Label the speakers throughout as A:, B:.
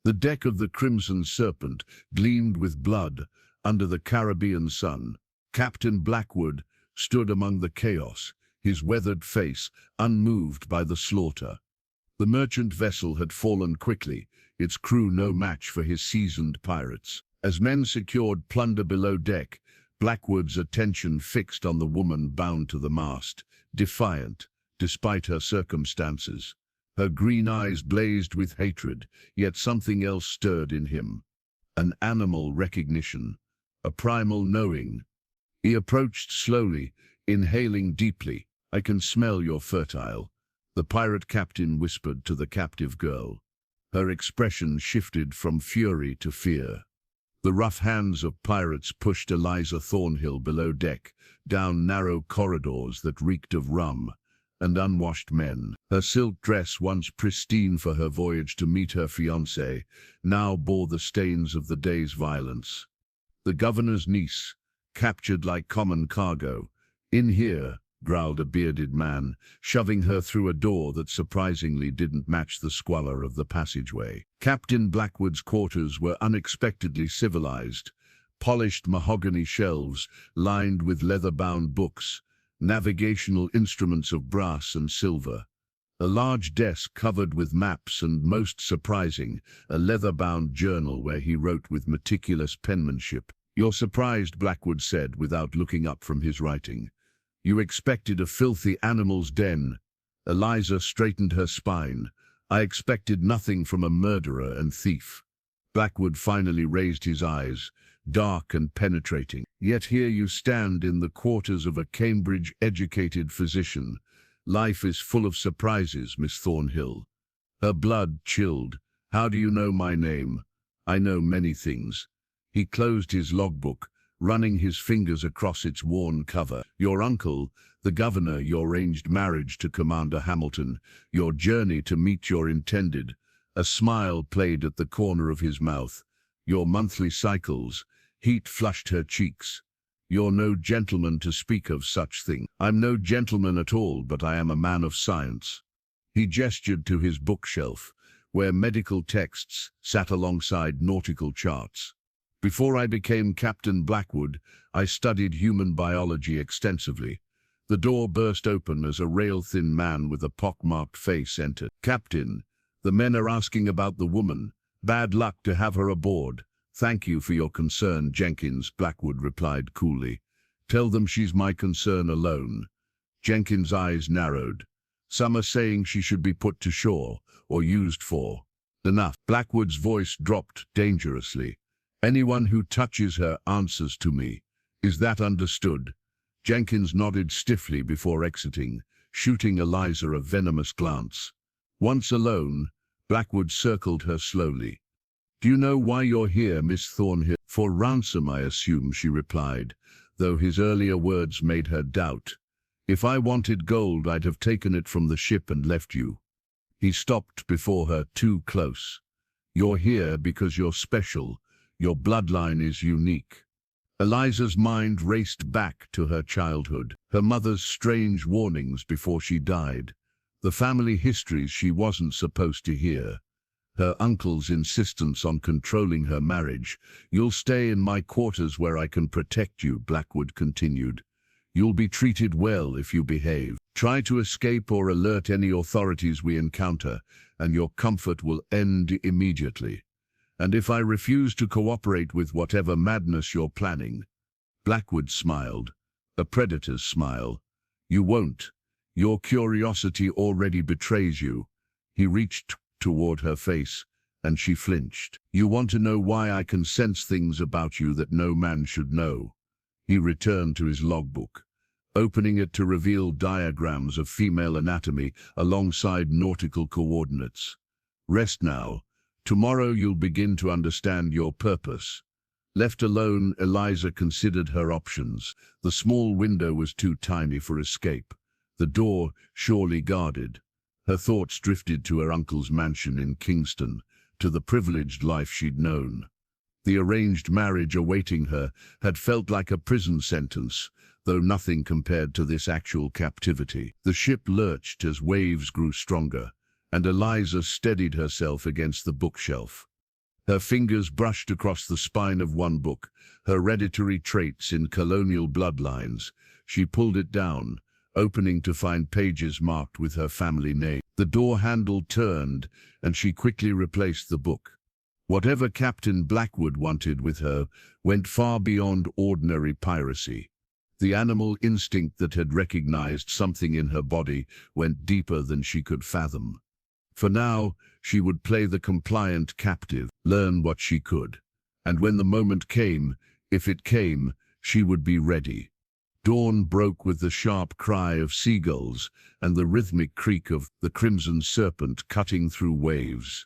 A: The deck of the Crimson Serpent gleamed with blood under the Caribbean sun. Captain Blackwood stood among the chaos, his weathered face unmoved by the slaughter. The merchant vessel had fallen quickly, its crew no match for his seasoned pirates. As men secured plunder below deck, Blackwood's attention fixed on the woman bound to the mast, defiant, despite her circumstances. Her green eyes blazed with hatred, yet something else stirred in him. An animal recognition, a primal knowing. He approached slowly, inhaling deeply. "I can smell your fertile," the pirate captain whispered to the captive girl. Her expression shifted from fury to fear. The rough hands of pirates pushed Eliza Thornhill below deck, down narrow corridors that reeked of rum and unwashed men. Her silk dress, once pristine for her voyage to meet her fiancé, now bore the stains of the day's violence. The governor's niece, captured like common cargo. "In here," growled a bearded man, shoving her through a door that surprisingly didn't match the squalor of the passageway. Captain Blackwood's quarters were unexpectedly civilized. Polished mahogany shelves lined with leather-bound books, navigational instruments of brass and silver. A large desk covered with maps and, most surprising, a leather-bound journal where he wrote with meticulous penmanship. "You're surprised," Blackwood said without looking up from his writing. "You expected a filthy animal's den." Eliza straightened her spine. "I expected nothing from a murderer and thief." Blackwood finally raised his eyes, dark and penetrating. "Yet here you stand in the quarters of a Cambridge-educated physician. Life is full of surprises, Miss Thornhill." Her blood chilled. "How do you know my name?" "I know many things." He closed his logbook, running his fingers across its worn cover. "Your uncle, the governor, your arranged marriage to Commander Hamilton, your journey to meet your intended." A smile played at the corner of his mouth. "Your monthly cycles." Heat flushed her cheeks. "You're no gentleman to speak of such things." "I'm no gentleman at all, but I am a man of science." He gestured to his bookshelf, where medical texts sat alongside nautical charts. "Before I became Captain Blackwood, I studied human biology extensively." The door burst open as a rail-thin man with a pockmarked face entered. "Captain, the men are asking about the woman. Bad luck to have her aboard." "Thank you for your concern, Jenkins," Blackwood replied coolly. "Tell them she's my concern alone." Jenkins' eyes narrowed. "Some are saying she should be put to shore, or used for." "Enough." Blackwood's voice dropped dangerously. "Anyone who touches her answers to me. Is that understood?" Jenkins nodded stiffly before exiting, shooting Eliza a venomous glance. Once alone, Blackwood circled her slowly. "Do you know why you're here, Miss Thornhill?" "For ransom, I assume," she replied, though his earlier words made her doubt. "If I wanted gold, I'd have taken it from the ship and left you." He stopped before her, too close. "You're here because you're special. Your bloodline is unique." Eliza's mind raced back to her childhood, her mother's strange warnings before she died, the family histories she wasn't supposed to hear, her uncle's insistence on controlling her marriage. "You'll stay in my quarters where I can protect you," Blackwood continued. "You'll be treated well if you behave. Try to escape or alert any authorities we encounter, and your comfort will end immediately. And if I refuse to cooperate with whatever madness you're planning." Blackwood smiled, a predator's smile. "You won't. Your curiosity already betrays you." He reached toward her face, and she flinched. "You want to know why I can sense things about you that no man should know." He returned to his logbook, opening it to reveal diagrams of female anatomy alongside nautical coordinates. "Rest now. Tomorrow you'll begin to understand your purpose." Left alone, Eliza considered her options. The small window was too tiny for escape, the door surely guarded. Her thoughts drifted to her uncle's mansion in Kingston, to the privileged life she'd known. The arranged marriage awaiting her had felt like a prison sentence, though nothing compared to this actual captivity. The ship lurched as waves grew stronger, and Eliza steadied herself against the bookshelf. Her fingers brushed across the spine of one book, Hereditary Traits in Colonial Bloodlines. She pulled it down, opening to find pages marked with her family name. The door handle turned, and she quickly replaced the book. Whatever Captain Blackwood wanted with her went far beyond ordinary piracy. The animal instinct that had recognized something in her body went deeper than she could fathom. For now, she would play the compliant captive, learn what she could. And when the moment came, if it came, she would be ready. Dawn broke with the sharp cry of seagulls and the rhythmic creak of the Crimson Serpent cutting through waves.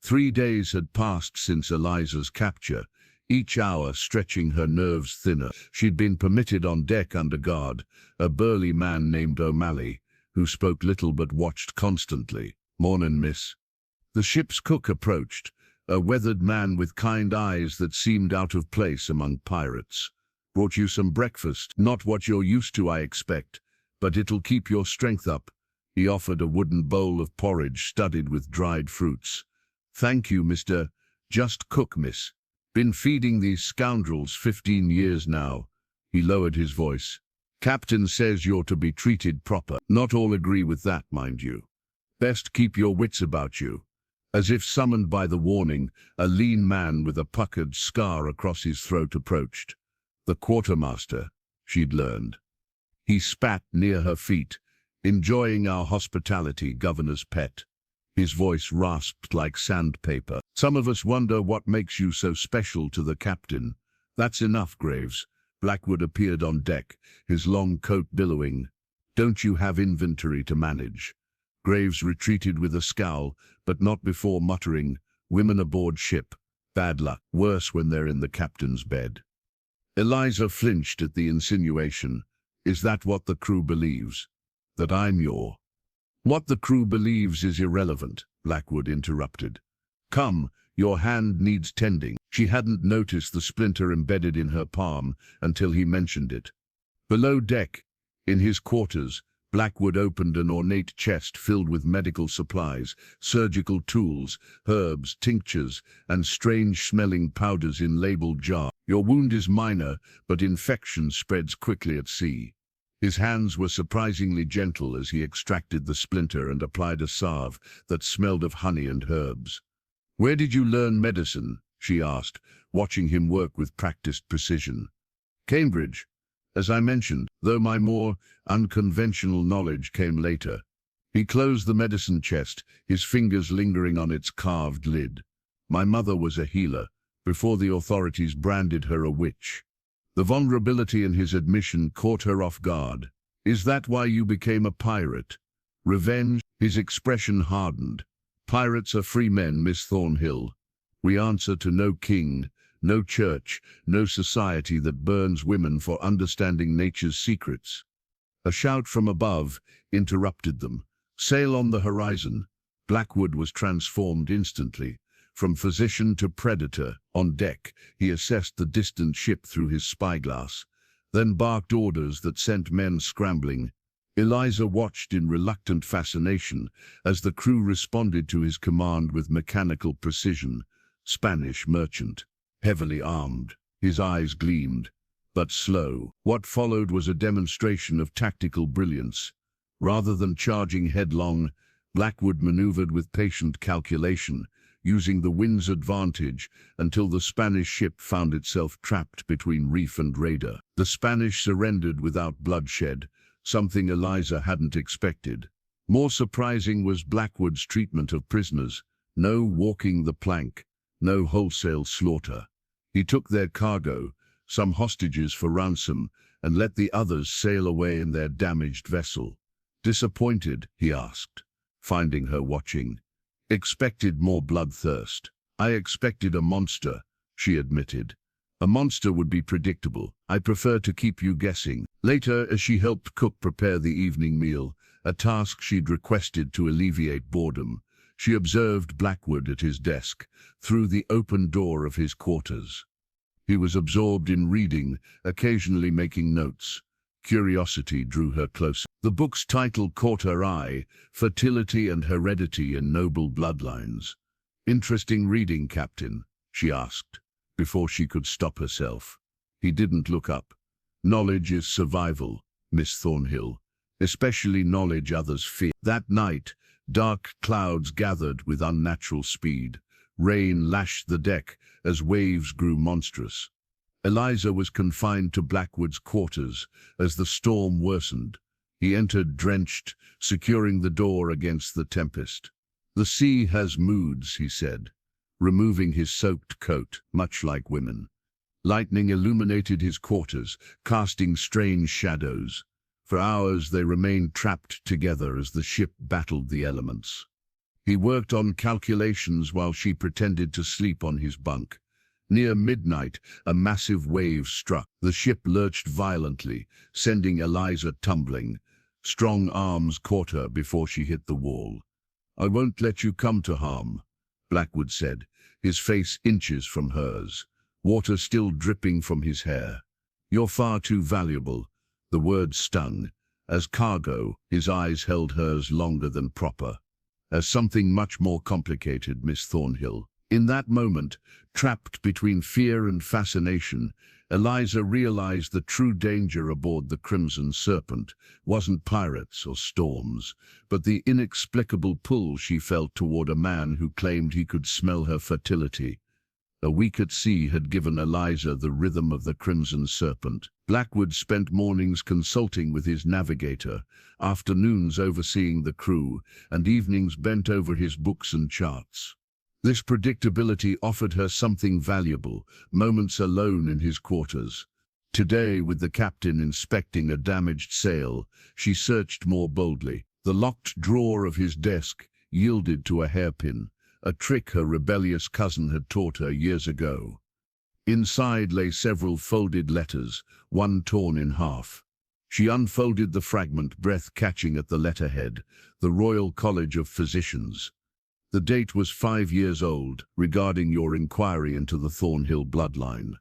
A: 3 days had passed since Eliza's capture, each hour stretching her nerves thinner. She'd been permitted on deck under guard, a burly man named O'Malley, who spoke little but watched constantly. "Mornin', miss." The ship's cook approached, a weathered man with kind eyes that seemed out of place among pirates. "Brought you some breakfast. Not what you're used to, I expect, but it'll keep your strength up." He offered a wooden bowl of porridge studded with dried fruits. "Thank you, Mr. Just Cook, miss. Been feeding these scoundrels 15 years now." He lowered his voice. "Captain says you're to be treated proper. Not all agree with that, mind you. Best keep your wits about you." As if summoned by the warning, a lean man with a puckered scar across his throat approached. The quartermaster, she'd learned. He spat near her feet, "Enjoying our hospitality, Governor's pet." His voice rasped like sandpaper. "Some of us wonder what makes you so special to the captain." "That's enough, Graves." Blackwood appeared on deck, his long coat billowing. "Don't you have inventory to manage?" Graves retreated with a scowl, but not before muttering, "Women aboard ship. Bad luck. Worse when they're in the captain's bed." Eliza flinched at the insinuation. "Is that what the crew believes? That I'm your—" "What the crew believes is irrelevant," Blackwood interrupted. "Come, your hand needs tending." She hadn't noticed the splinter embedded in her palm until he mentioned it. Below deck, in his quarters, Blackwood opened an ornate chest filled with medical supplies, surgical tools, herbs, tinctures, and strange-smelling powders in labeled jars. "Your wound is minor, but infection spreads quickly at sea." His hands were surprisingly gentle as he extracted the splinter and applied a salve that smelled of honey and herbs. "Where did you learn medicine?" she asked, watching him work with practiced precision. "Cambridge, as I mentioned, though my more unconventional knowledge came later." He closed the medicine chest, his fingers lingering on its carved lid. "My mother was a healer, before the authorities branded her a witch." The vulnerability in his admission caught her off guard. "Is that why you became a pirate? Revenge?" His expression hardened. "Pirates are free men, Miss Thornhill. We answer to no king, no church, no society that burns women for understanding nature's secrets." A shout from above interrupted them. "Sail on the horizon." Blackwood was transformed instantly. From physician to predator, on deck, he assessed the distant ship through his spyglass, then barked orders that sent men scrambling. Eliza watched in reluctant fascination as the crew responded to his command with mechanical precision. Spanish merchant, heavily armed. His eyes gleamed, but slow. What followed was a demonstration of tactical brilliance. Rather than charging headlong, Blackwood maneuvered with patient calculation, using the wind's advantage until the Spanish ship found itself trapped between reef and raider. The Spanish surrendered without bloodshed, something Eliza hadn't expected. More surprising was Blackwood's treatment of prisoners. No walking the plank, no wholesale slaughter. He took their cargo, some hostages for ransom, and let the others sail away in their damaged vessel. "Disappointed?" he asked, finding her watching. "Expected more bloodthirst." "I expected a monster," she admitted. "A monster would be predictable. I prefer to keep you guessing." Later, as she helped cook prepare the evening meal, a task she'd requested to alleviate boredom, she observed Blackwood at his desk, through the open door of his quarters. He was absorbed in reading, occasionally making notes. Curiosity drew her closer. The book's title caught her eye, Fertility and Heredity in Noble Bloodlines. Interesting reading, Captain, she asked, before she could stop herself. He didn't look up. Knowledge is survival, Miss Thornhill, especially knowledge others fear. That night, dark clouds gathered with unnatural speed. Rain lashed the deck as waves grew monstrous. Eliza was confined to Blackwood's quarters as the storm worsened. He entered drenched, securing the door against the tempest. "The sea has moods," he said, removing his soaked coat, much like women. Lightning illuminated his quarters, casting strange shadows. For hours they remained trapped together as the ship battled the elements. He worked on calculations while she pretended to sleep on his bunk. Near midnight, a massive wave struck. The ship lurched violently, sending Eliza tumbling. Strong arms caught her before she hit the wall. "I won't let you come to harm," Blackwood said, his face inches from hers, water still dripping from his hair. "You're far too valuable." The word stung. As cargo, his eyes held hers longer than proper. As something much more complicated, Miss Thornhill. In that moment, trapped between fear and fascination, Eliza realized the true danger aboard the Crimson Serpent wasn't pirates or storms, but the inexplicable pull she felt toward a man who claimed he could smell her fertility. A week at sea had given Eliza the rhythm of the Crimson Serpent. Blackwood spent mornings consulting with his navigator, afternoons overseeing the crew, and evenings bent over his books and charts. This predictability offered her something valuable, moments alone in his quarters. Today, with the captain inspecting a damaged sail, she searched more boldly. The locked drawer of his desk yielded to a hairpin, a trick her rebellious cousin had taught her years ago. Inside lay several folded letters, one torn in half. She unfolded the fragment, breath catching at the letterhead, the Royal College of Physicians. The date was 5 years old, regarding your inquiry into the Thornhill bloodline.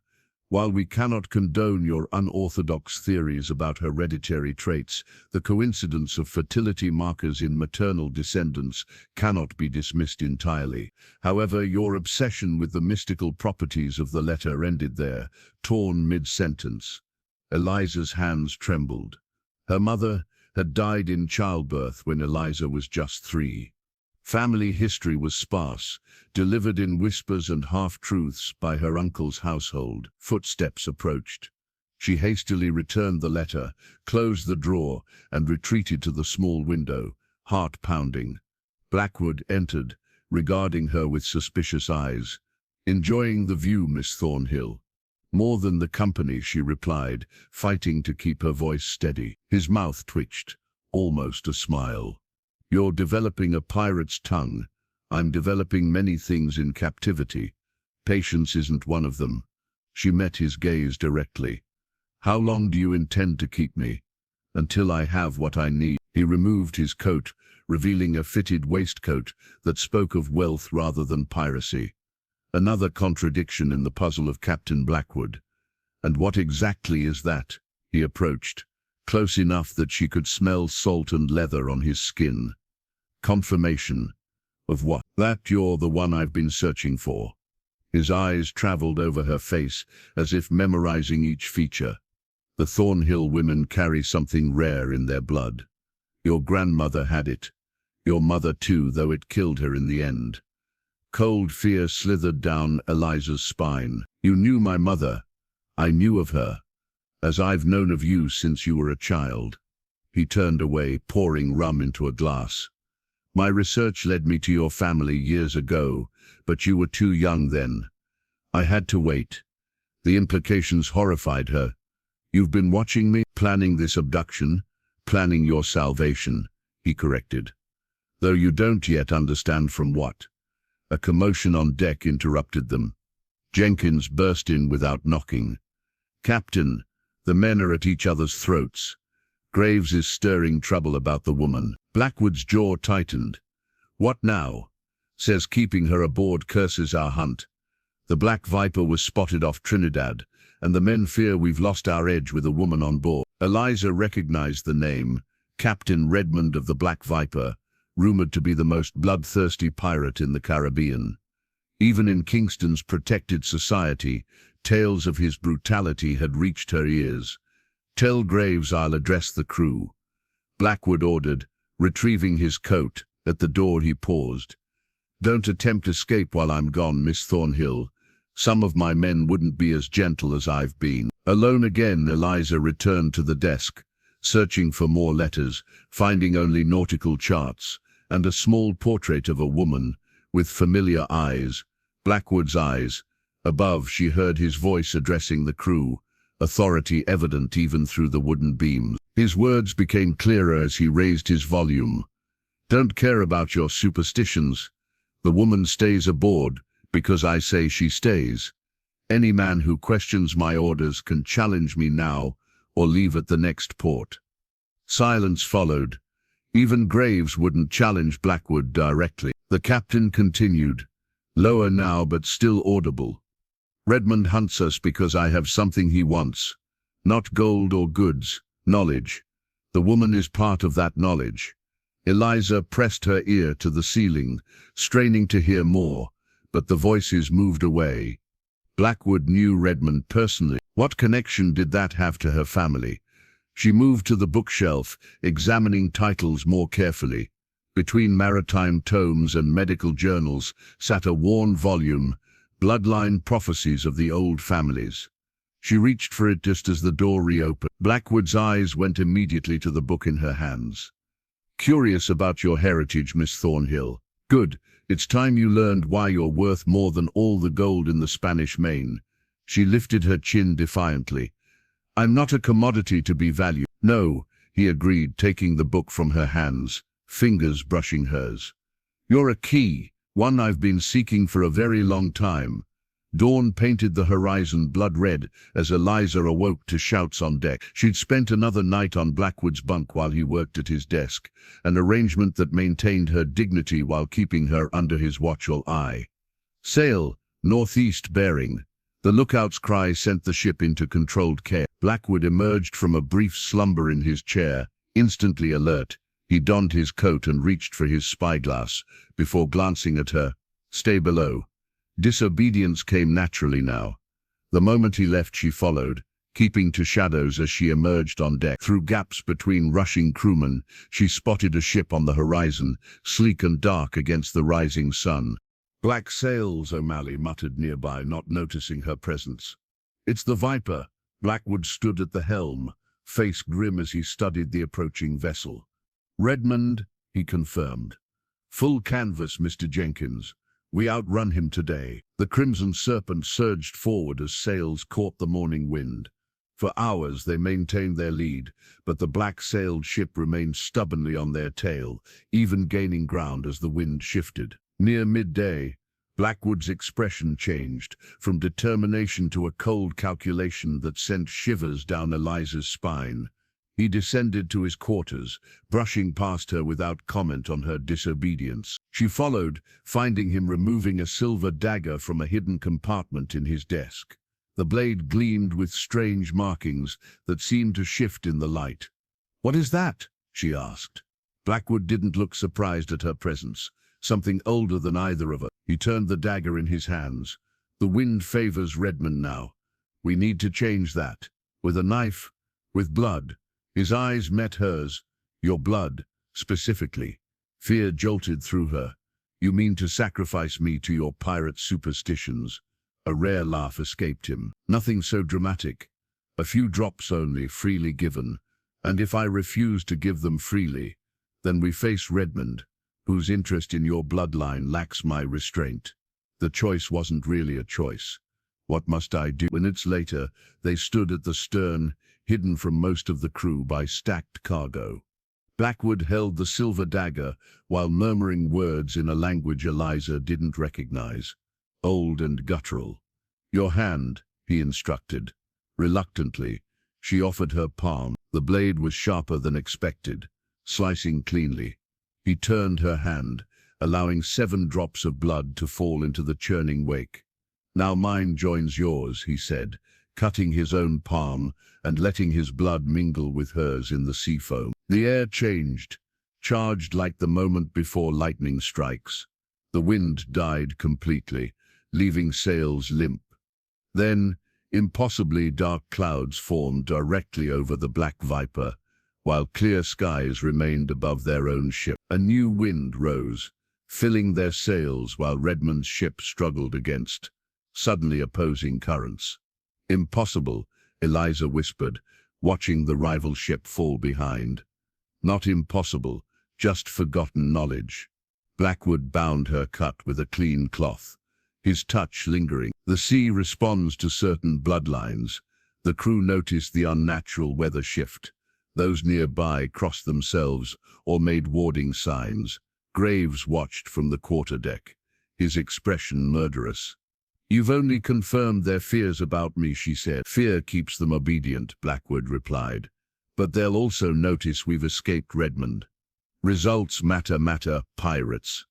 A: While we cannot condone your unorthodox theories about hereditary traits, the coincidence of fertility markers in maternal descendants cannot be dismissed entirely. However, your obsession with the mystical properties of the letter ended there, torn mid-sentence. Eliza's hands trembled. Her mother had died in childbirth when Eliza was just 3. Family history was sparse, delivered in whispers and half-truths by her uncle's household. Footsteps approached. She hastily returned the letter, closed the drawer, and retreated to the small window, heart pounding. Blackwood entered, regarding her with suspicious eyes. "Enjoying the view, Miss Thornhill." "More than the company," she replied, fighting to keep her voice steady. His mouth twitched, almost a smile. "You're developing a pirate's tongue. I'm developing many things in captivity. Patience isn't one of them." She met his gaze directly. "How long do you intend to keep me?" "Until I have what I need." He removed his coat, revealing a fitted waistcoat that spoke of wealth rather than piracy. Another contradiction in the puzzle of Captain Blackwood. "And what exactly is that?" He approached, close enough that she could smell salt and leather on his skin. "Confirmation." "Of what?" "That you're the one I've been searching for." His eyes traveled over her face, as if memorizing each feature. "The Thornhill women carry something rare in their blood. Your grandmother had it. Your mother too, though it killed her in the end." Cold fear slithered down Eliza's spine. "You knew my mother." "I knew of her, as I've known of you since you were a child." He turned away, pouring rum into a glass. "My research led me to your family years ago, but you were too young then. I had to wait." The implications horrified her. "You've been watching me, planning this abduction, planning your salvation," he corrected. "Though you don't yet understand from what." A commotion on deck interrupted them. Jenkins burst in without knocking. "Captain, the men are at each other's throats. Graves is stirring trouble about the woman." Blackwood's jaw tightened. "What now?" "Says keeping her aboard curses our hunt. The Black Viper was spotted off Trinidad, and the men fear we've lost our edge with a woman on board." Eliza recognized the name, Captain Redmond of the Black Viper, rumored to be the most bloodthirsty pirate in the Caribbean. Even in Kingston's protected society, tales of his brutality had reached her ears. "Tell Graves I'll address the crew," Blackwood ordered, retrieving his coat. At the door he paused. "Don't attempt escape while I'm gone, Miss Thornhill. Some of my men wouldn't be as gentle as I've been." Alone again, Eliza returned to the desk, searching for more letters, finding only nautical charts, and a small portrait of a woman, with familiar eyes, Blackwood's eyes. Above, she heard his voice addressing the crew, authority evident even through the wooden beams. His words became clearer as he raised his volume. "Don't care about your superstitions. The woman stays aboard because I say she stays. Any man who questions my orders can challenge me now or leave at the next port." Silence followed. Even Graves wouldn't challenge Blackwood directly. The captain continued, lower now but still audible. "Redmond hunts us because I have something he wants. Not gold or goods, knowledge. The woman is part of that knowledge." Eliza pressed her ear to the ceiling, straining to hear more, but the voices moved away. Blackwood knew Redmond personally. What connection did that have to her family? She moved to the bookshelf, examining titles more carefully. Between maritime tomes and medical journals sat a worn volume, Bloodline Prophecies of the Old Families. She reached for it just as the door reopened. Blackwood's eyes went immediately to the book in her hands. "Curious about your heritage, Miss Thornhill. Good. It's time you learned why you're worth more than all the gold in the Spanish Main." She lifted her chin defiantly. "I'm not a commodity to be valued." "No," he agreed, taking the book from her hands, fingers brushing hers. "You're a key, one I've been seeking for a very long time." Dawn painted the horizon blood red as Eliza awoke to shouts on deck. She'd spent another night on Blackwood's bunk while he worked at his desk, an arrangement that maintained her dignity while keeping her under his watchful eye. "Sail, northeast bearing." The lookout's cry sent the ship into controlled chaos. Blackwood emerged from a brief slumber in his chair, instantly alert. He donned his coat and reached for his spyglass, before glancing at her. "Stay below." Disobedience came naturally now. The moment he left, she followed, keeping to shadows as she emerged on deck. Through gaps between rushing crewmen, she spotted a ship on the horizon, sleek and dark against the rising sun. "Black sails," O'Malley muttered nearby, not noticing her presence. "It's the Viper." Blackwood stood at the helm, face grim as he studied the approaching vessel. "Redmond," he confirmed. "Full canvas, Mr. Jenkins. We outrun him today." The Crimson Serpent surged forward as sails caught the morning wind. For hours they maintained their lead, but the black-sailed ship remained stubbornly on their tail, even gaining ground as the wind shifted. Near midday, Blackwood's expression changed, from determination to a cold calculation that sent shivers down Eliza's spine. He descended to his quarters, brushing past her without comment on her disobedience. She followed, finding him removing a silver dagger from a hidden compartment in his desk. The blade gleamed with strange markings that seemed to shift in the light. "What is that?" she asked. Blackwood didn't look surprised at her presence. "Something older than either of us." He turned the dagger in his hands. "The wind favors Redmond now. We need to change that. With a knife, with blood." His eyes met hers. "Your blood, specifically." Fear jolted through her. "You mean to sacrifice me to your pirate superstitions?" A rare laugh escaped him. "Nothing so dramatic. A few drops only, freely given. And if I refuse to give them freely, then we face Redmond, whose interest in your bloodline lacks my restraint." The choice wasn't really a choice. What must I do? Minutes later, they stood at the stern, hidden from most of the crew by stacked cargo. Blackwood held the silver dagger while murmuring words in a language Eliza didn't recognize. Old and guttural. "Your hand," he instructed. Reluctantly, she offered her palm. The blade was sharper than expected, slicing cleanly. He turned her hand, allowing 7 drops of blood to fall into the churning wake. "Now mine joins yours," he said, cutting his own palm and letting his blood mingle with hers in the sea foam. The air changed, charged like the moment before lightning strikes. The wind died completely, leaving sails limp. Then, impossibly dark clouds formed directly over the Black Viper, while clear skies remained above their own ship. A new wind rose, filling their sails while Redmond's ship struggled against suddenly opposing currents. "Impossible," Eliza whispered, watching the rival ship fall behind. "Not impossible, just forgotten knowledge." Blackwood bound her cut with a clean cloth, his touch lingering. "The sea responds to certain bloodlines." The crew noticed the unnatural weather shift. Those nearby crossed themselves or made warding signs. Graves watched from the quarterdeck, his expression murderous. "You've only confirmed their fears about me," she said. "Fear keeps them obedient," Blackwood replied. "But they'll also notice we've escaped Redmond. Results matter, pirates."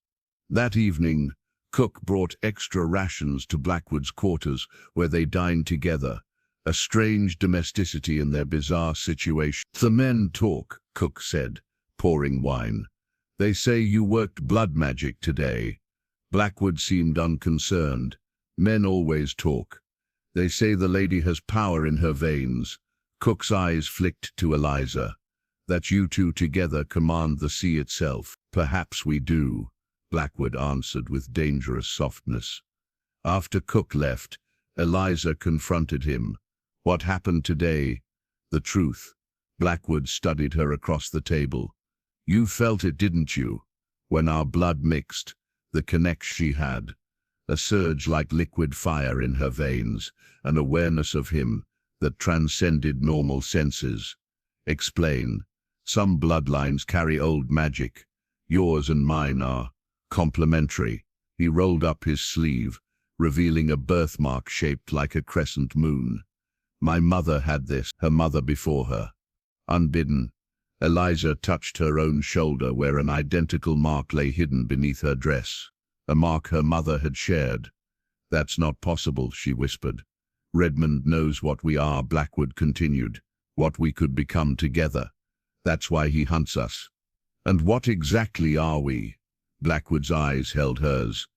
A: That evening, Cook brought extra rations to Blackwood's quarters, where they dined together, a strange domesticity in their bizarre situation. "The men talk," Cook said, pouring wine. "They say you worked blood magic today." Blackwood seemed unconcerned. "Men always talk. They say the lady has power in her veins." Cook's eyes flicked to Eliza. "That you two together command the sea itself." "Perhaps we do," Blackwood answered with dangerous softness. After Cook left, Eliza confronted him. "What happened today?" "The truth." Blackwood studied her across the table. "You felt it, didn't you? When our blood mixed, the connection she had. A surge like liquid fire in her veins, an awareness of him that transcended normal senses." "Explain." "Some bloodlines carry old magic. Yours and mine are complementary." He rolled up his sleeve, revealing a birthmark shaped like a crescent moon. "My mother had this, her mother before her." Unbidden, Eliza touched her own shoulder where an identical mark lay hidden beneath her dress, a mark her mother had shared. "That's not possible," she whispered. "Redmond knows what we are," Blackwood continued, "what we could become together. That's why he hunts us." "And what exactly are we?" Blackwood's eyes held hers.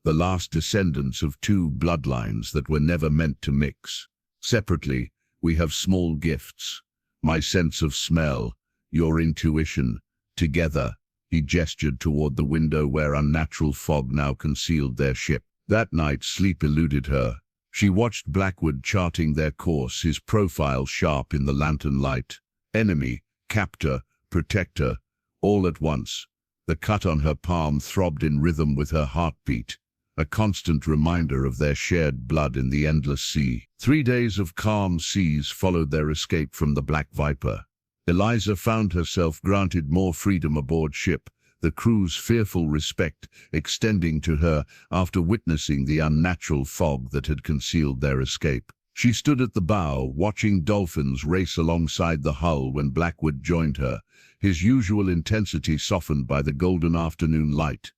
A: "The last descendants of two bloodlines that were never meant to mix. Separately, we have small gifts. My sense of smell, your intuition. Together," he gestured toward the window where unnatural fog now concealed their ship. That night, sleep eluded her. She watched Blackwood charting their course, his profile sharp in the lantern light. Enemy, captor, protector, all at once. The cut on her palm throbbed in rhythm with her heartbeat, a constant reminder of their shared blood in the endless sea. 3 days of calm seas followed their escape from the Black Viper. Eliza found herself granted more freedom aboard ship, the crew's fearful respect extending to her after witnessing the unnatural fog that had concealed their escape. She stood at the bow, watching dolphins race alongside the hull when Blackwood joined her, his usual intensity softened by the golden afternoon light.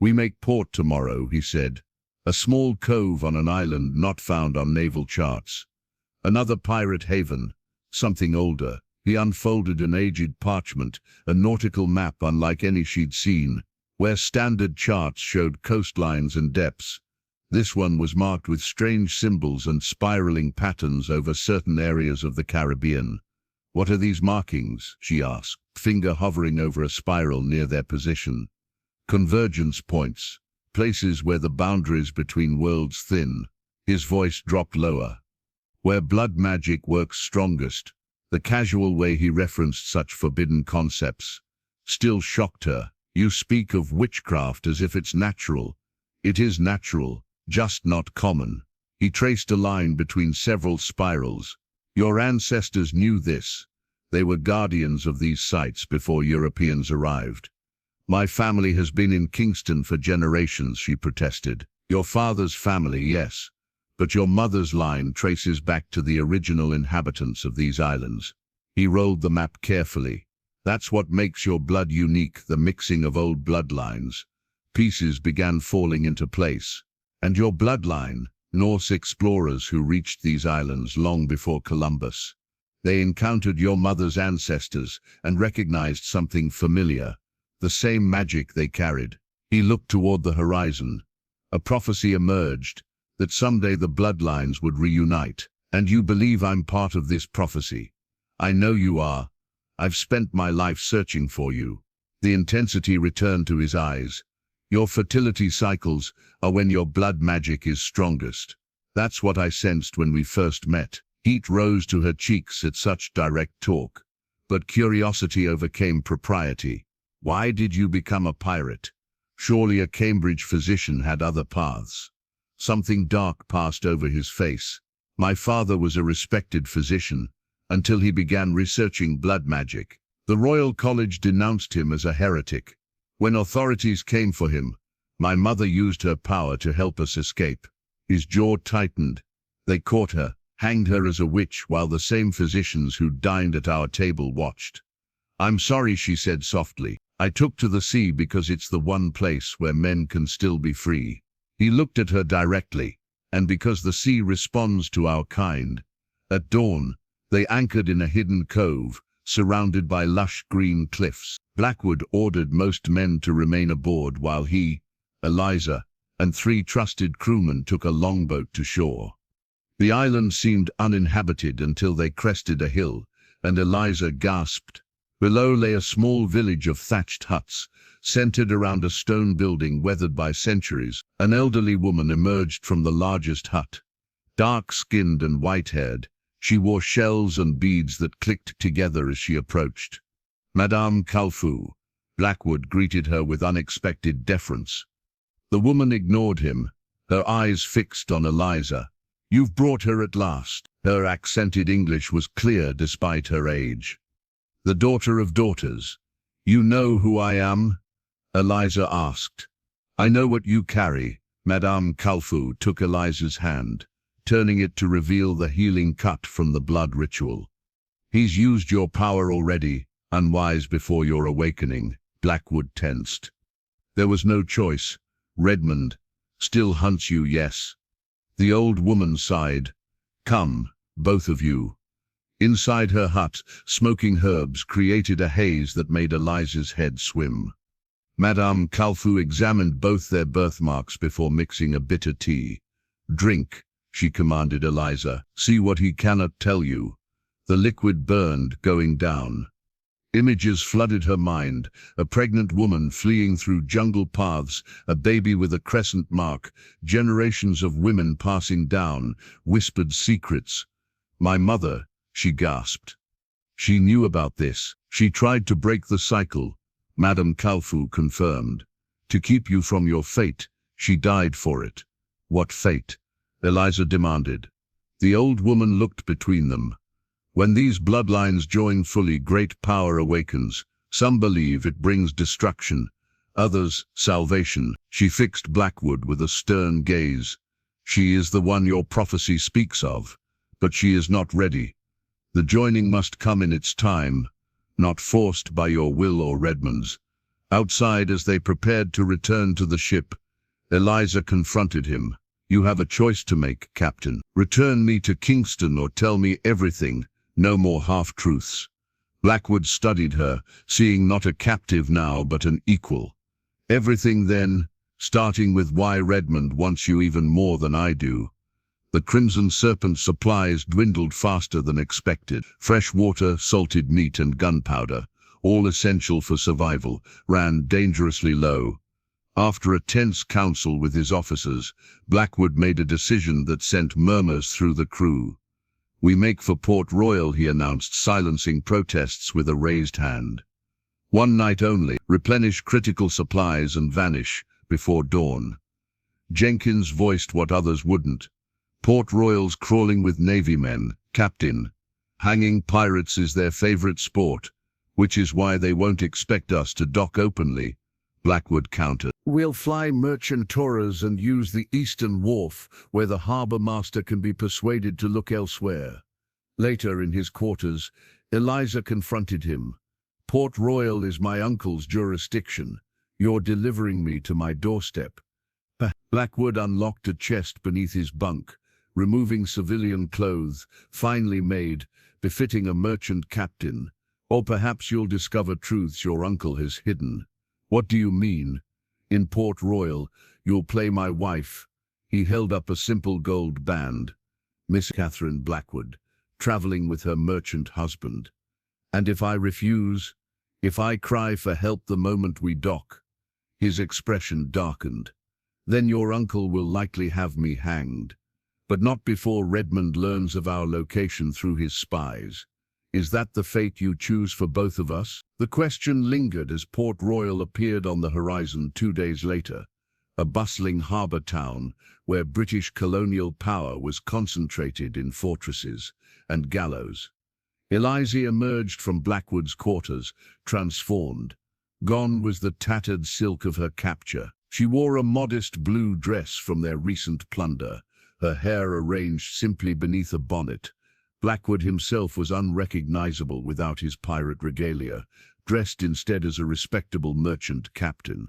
A: "We make port tomorrow," he said. "A small cove on an island not found on naval charts. Another pirate haven, something older." He unfolded an aged parchment, a nautical map unlike any she'd seen, where standard charts showed coastlines and depths. This one was marked with strange symbols and spiraling patterns over certain areas of the Caribbean. "What are these markings?" she asked, finger hovering over a spiral near their position. "Convergence points, places where the boundaries between worlds thin." His voice dropped lower. "Where blood magic works strongest." The casual way he referenced such forbidden concepts still shocked her. "You speak of witchcraft as if it's natural." "It is natural, just not common." He traced a line between several spirals. "Your ancestors knew this. They were guardians of these sites before Europeans arrived." "My family has been in Kingston for generations," she protested. "Your father's family, yes. But your mother's line traces back to the original inhabitants of these islands." He rolled the map carefully. "That's what makes your blood unique, the mixing of old bloodlines." Pieces began falling into place. "And your bloodline, Norse explorers who reached these islands long before Columbus. They encountered your mother's ancestors and recognized something familiar, the same magic they carried." He looked toward the horizon. A prophecy emerged that someday the bloodlines would reunite. And you believe I'm part of this prophecy? I know you are. I've spent my life searching for you. The intensity returned to his eyes. Your fertility cycles are when your blood magic is strongest. That's what I sensed when we first met. Heat rose to her cheeks at such direct talk. But curiosity overcame propriety. Why did you become a pirate? Surely a Cambridge physician had other paths. Something dark passed over his face. My father was a respected physician until he began researching blood magic. The Royal College denounced him as a heretic. When authorities came for him, my mother used her power to help us escape. His jaw tightened. They caught her, hanged her as a witch, while the same physicians who dined at our table watched. I'm sorry, she said softly. I took to the sea because it's the one place where men can still be free. He looked at her directly, and because the sea responds to our kind. At dawn, they anchored in a hidden cove, surrounded by lush green cliffs. Blackwood ordered most men to remain aboard while he, Eliza, and 3 trusted crewmen took a longboat to shore. The island seemed uninhabited until they crested a hill, and Eliza gasped. Below lay a small village of thatched huts, centered around a stone building weathered by centuries. An elderly woman emerged from the largest hut. Dark-skinned and white-haired, she wore shells and beads that clicked together as she approached. Madame Kalfu, Blackwood greeted her with unexpected deference. The woman ignored him, her eyes fixed on Eliza. You've brought her at last. Her accented English was clear despite her age. The daughter of daughters. You know who I am? Eliza asked. I know what you carry. Madame Kalfu took Eliza's hand, turning it to reveal the healing cut from the blood ritual. He's used your power already, unwise before your awakening. Blackwood tensed. There was no choice. Redmond still hunts you, yes. The old woman sighed. Come, both of you. Inside her hut, smoking herbs created a haze that made Eliza's head swim. Madame Kalfu examined both their birthmarks before mixing a bitter tea. Drink, she commanded Eliza. See what he cannot tell you. The liquid burned, going down. Images flooded her mind, a pregnant woman fleeing through jungle paths, a baby with a crescent mark, generations of women passing down, whispered secrets. My mother, she gasped. She knew about this. She tried to break the cycle, Madame Kalfu confirmed. To keep you from your fate, she died for it. What fate? Eliza demanded. The old woman looked between them. When these bloodlines join fully, great power awakens. Some believe it brings destruction, others salvation. She fixed Blackwood with a stern gaze. She is the one your prophecy speaks of, but she is not ready. The joining must come in its time, not forced by your will or Redmond's. Outside, as they prepared to return to the ship, Eliza confronted him. You have a choice to make, Captain. Return me to Kingston or tell me everything. No more half-truths. Blackwood studied her, seeing not a captive now but an equal. Everything then, starting with why Redmond wants you even more than I do. The Crimson Serpent supplies dwindled faster than expected. Fresh water, salted meat and gunpowder, all essential for survival, ran dangerously low. After a tense council with his officers, Blackwood made a decision that sent murmurs through the crew. We make for Port Royal, he announced, silencing protests with a raised hand. One night only, replenish critical supplies and vanish before dawn. Jenkins voiced what others wouldn't. Port Royal's crawling with Navy men, Captain. Hanging pirates is their favorite sport, which is why they won't expect us to dock openly, Blackwood countered. We'll fly merchant tours and use the Eastern Wharf, where the harbour master can be persuaded to look elsewhere. Later, in his quarters, Eliza confronted him. Port Royal is my uncle's jurisdiction. You're delivering me to my doorstep. Blackwood unlocked a chest beneath his bunk, removing civilian clothes, finely made, befitting a merchant captain. Or perhaps you'll discover truths your uncle has hidden. What do you mean? In Port Royal, you'll play my wife." He held up a simple gold band. "Miss Catherine Blackwood, traveling with her merchant husband. And if I refuse, if I cry for help the moment we dock," his expression darkened, "then your uncle will likely have me hanged. But not before Redmond learns of our location through his spies. Is that the fate you choose for both of us?" The question lingered as Port Royal appeared on the horizon 2 days later, a bustling harbour town where British colonial power was concentrated in fortresses and gallows. Eliza emerged from Blackwood's quarters, transformed. Gone was the tattered silk of her capture. She wore a modest blue dress from their recent plunder, her hair arranged simply beneath a bonnet. Blackwood himself was unrecognizable without his pirate regalia, dressed instead as a respectable merchant captain.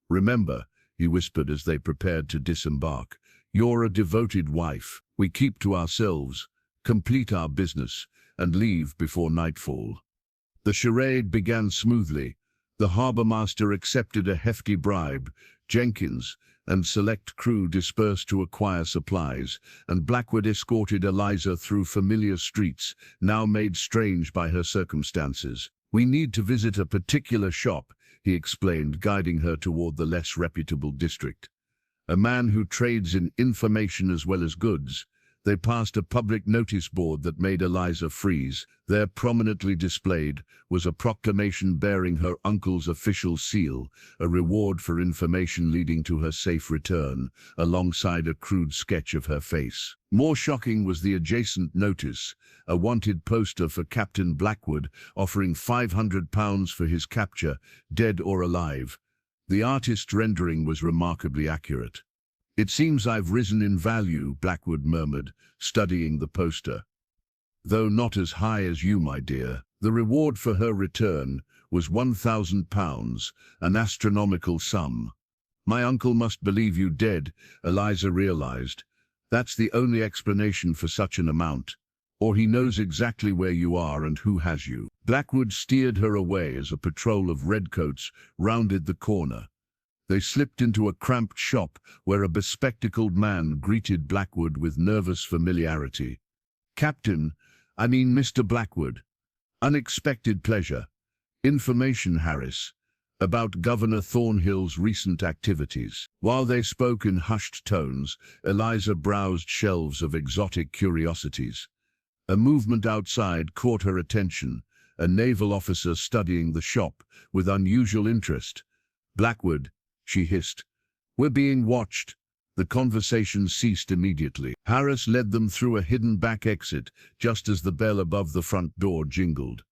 A: "Remember," he whispered as they prepared to disembark, "you're a devoted wife. We keep to ourselves, complete our business, and leave before nightfall." The charade began smoothly. The harbour-master accepted a hefty bribe. Jenkins and select crew dispersed to acquire supplies, and Blackwood escorted Eliza through familiar streets, now made strange by her circumstances. "We need to visit a particular shop," he explained, guiding her toward the less reputable district. "A man who trades in information as well as goods." They passed a public notice board that made Eliza freeze. There, prominently displayed, was a proclamation bearing her uncle's official seal, a reward for information leading to her safe return, alongside a crude sketch of her face. More shocking was the adjacent notice, a wanted poster for Captain Blackwood, offering £500 for his capture, dead or alive. The artist's rendering was remarkably accurate. "It seems I've risen in value," Blackwood murmured, studying the poster. "Though not as high as you, my dear." The reward for her return was £1,000, an astronomical sum. "My uncle must believe you dead," Eliza realized. "That's the only explanation for such an amount. Or he knows exactly where you are and who has you." Blackwood steered her away as a patrol of redcoats rounded the corner. They slipped into a cramped shop where a bespectacled man greeted Blackwood with nervous familiarity. "Captain, I mean Mr. Blackwood. Unexpected pleasure. Information, Harris, about Governor Thornhill's recent activities." While they spoke in hushed tones, Eliza browsed shelves of exotic curiosities. A movement outside caught her attention, a naval officer studying the shop with unusual interest. "Blackwood," she hissed, "we're being watched." The conversation ceased immediately. Harris led them through a hidden back exit just as the bell above the front door jingled.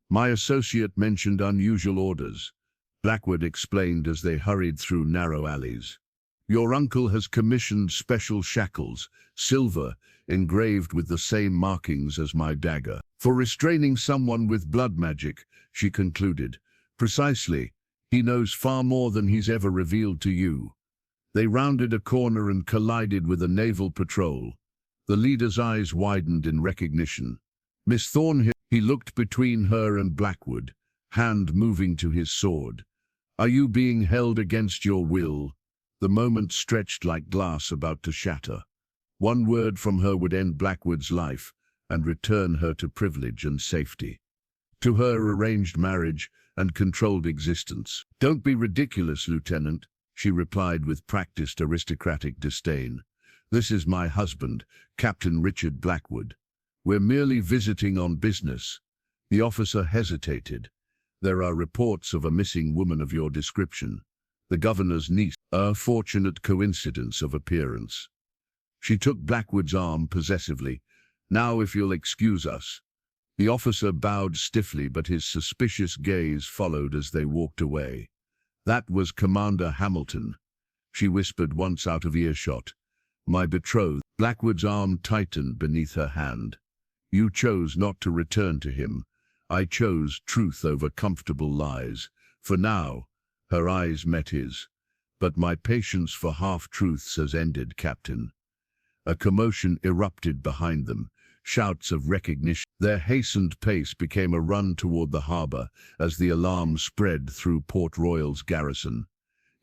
A: "My associate mentioned unusual orders," Blackwood explained as they hurried through narrow alleys. "Your uncle has commissioned special shackles, silver, engraved with the same markings as my dagger. For restraining someone with blood magic," she concluded. "Precisely. He knows far more than he's ever revealed to you." They rounded a corner and collided with a naval patrol. The leader's eyes widened in recognition. "Miss Thornhill." He looked between her and Blackwood, hand moving to his sword. "Are you being held against your will?" The moment stretched like glass about to shatter. One word from her would end Blackwood's life and return her to privilege and safety, to her arranged marriage and controlled existence. "Don't be ridiculous, Lieutenant," she replied with practiced aristocratic disdain. "This is my husband, Captain Richard Blackwood. We're merely visiting on business." The officer hesitated. "There are reports of a missing woman of your description. The governor's niece. A fortunate coincidence of appearance." She took Blackwood's arm possessively. "Now, if you'll excuse us." The officer bowed stiffly, but his suspicious gaze followed as they walked away. "That was Commander Hamilton," she whispered once out of earshot. "My betrothed." Blackwood's arm tightened beneath her hand. "You chose not to return to him. I chose truth over comfortable lies. For now." Her eyes met his. "But my patience for half-truths has ended, Captain." A commotion erupted behind them. Shouts of recognition. Their hastened pace became a run toward the harbour as the alarm spread through Port Royal's garrison.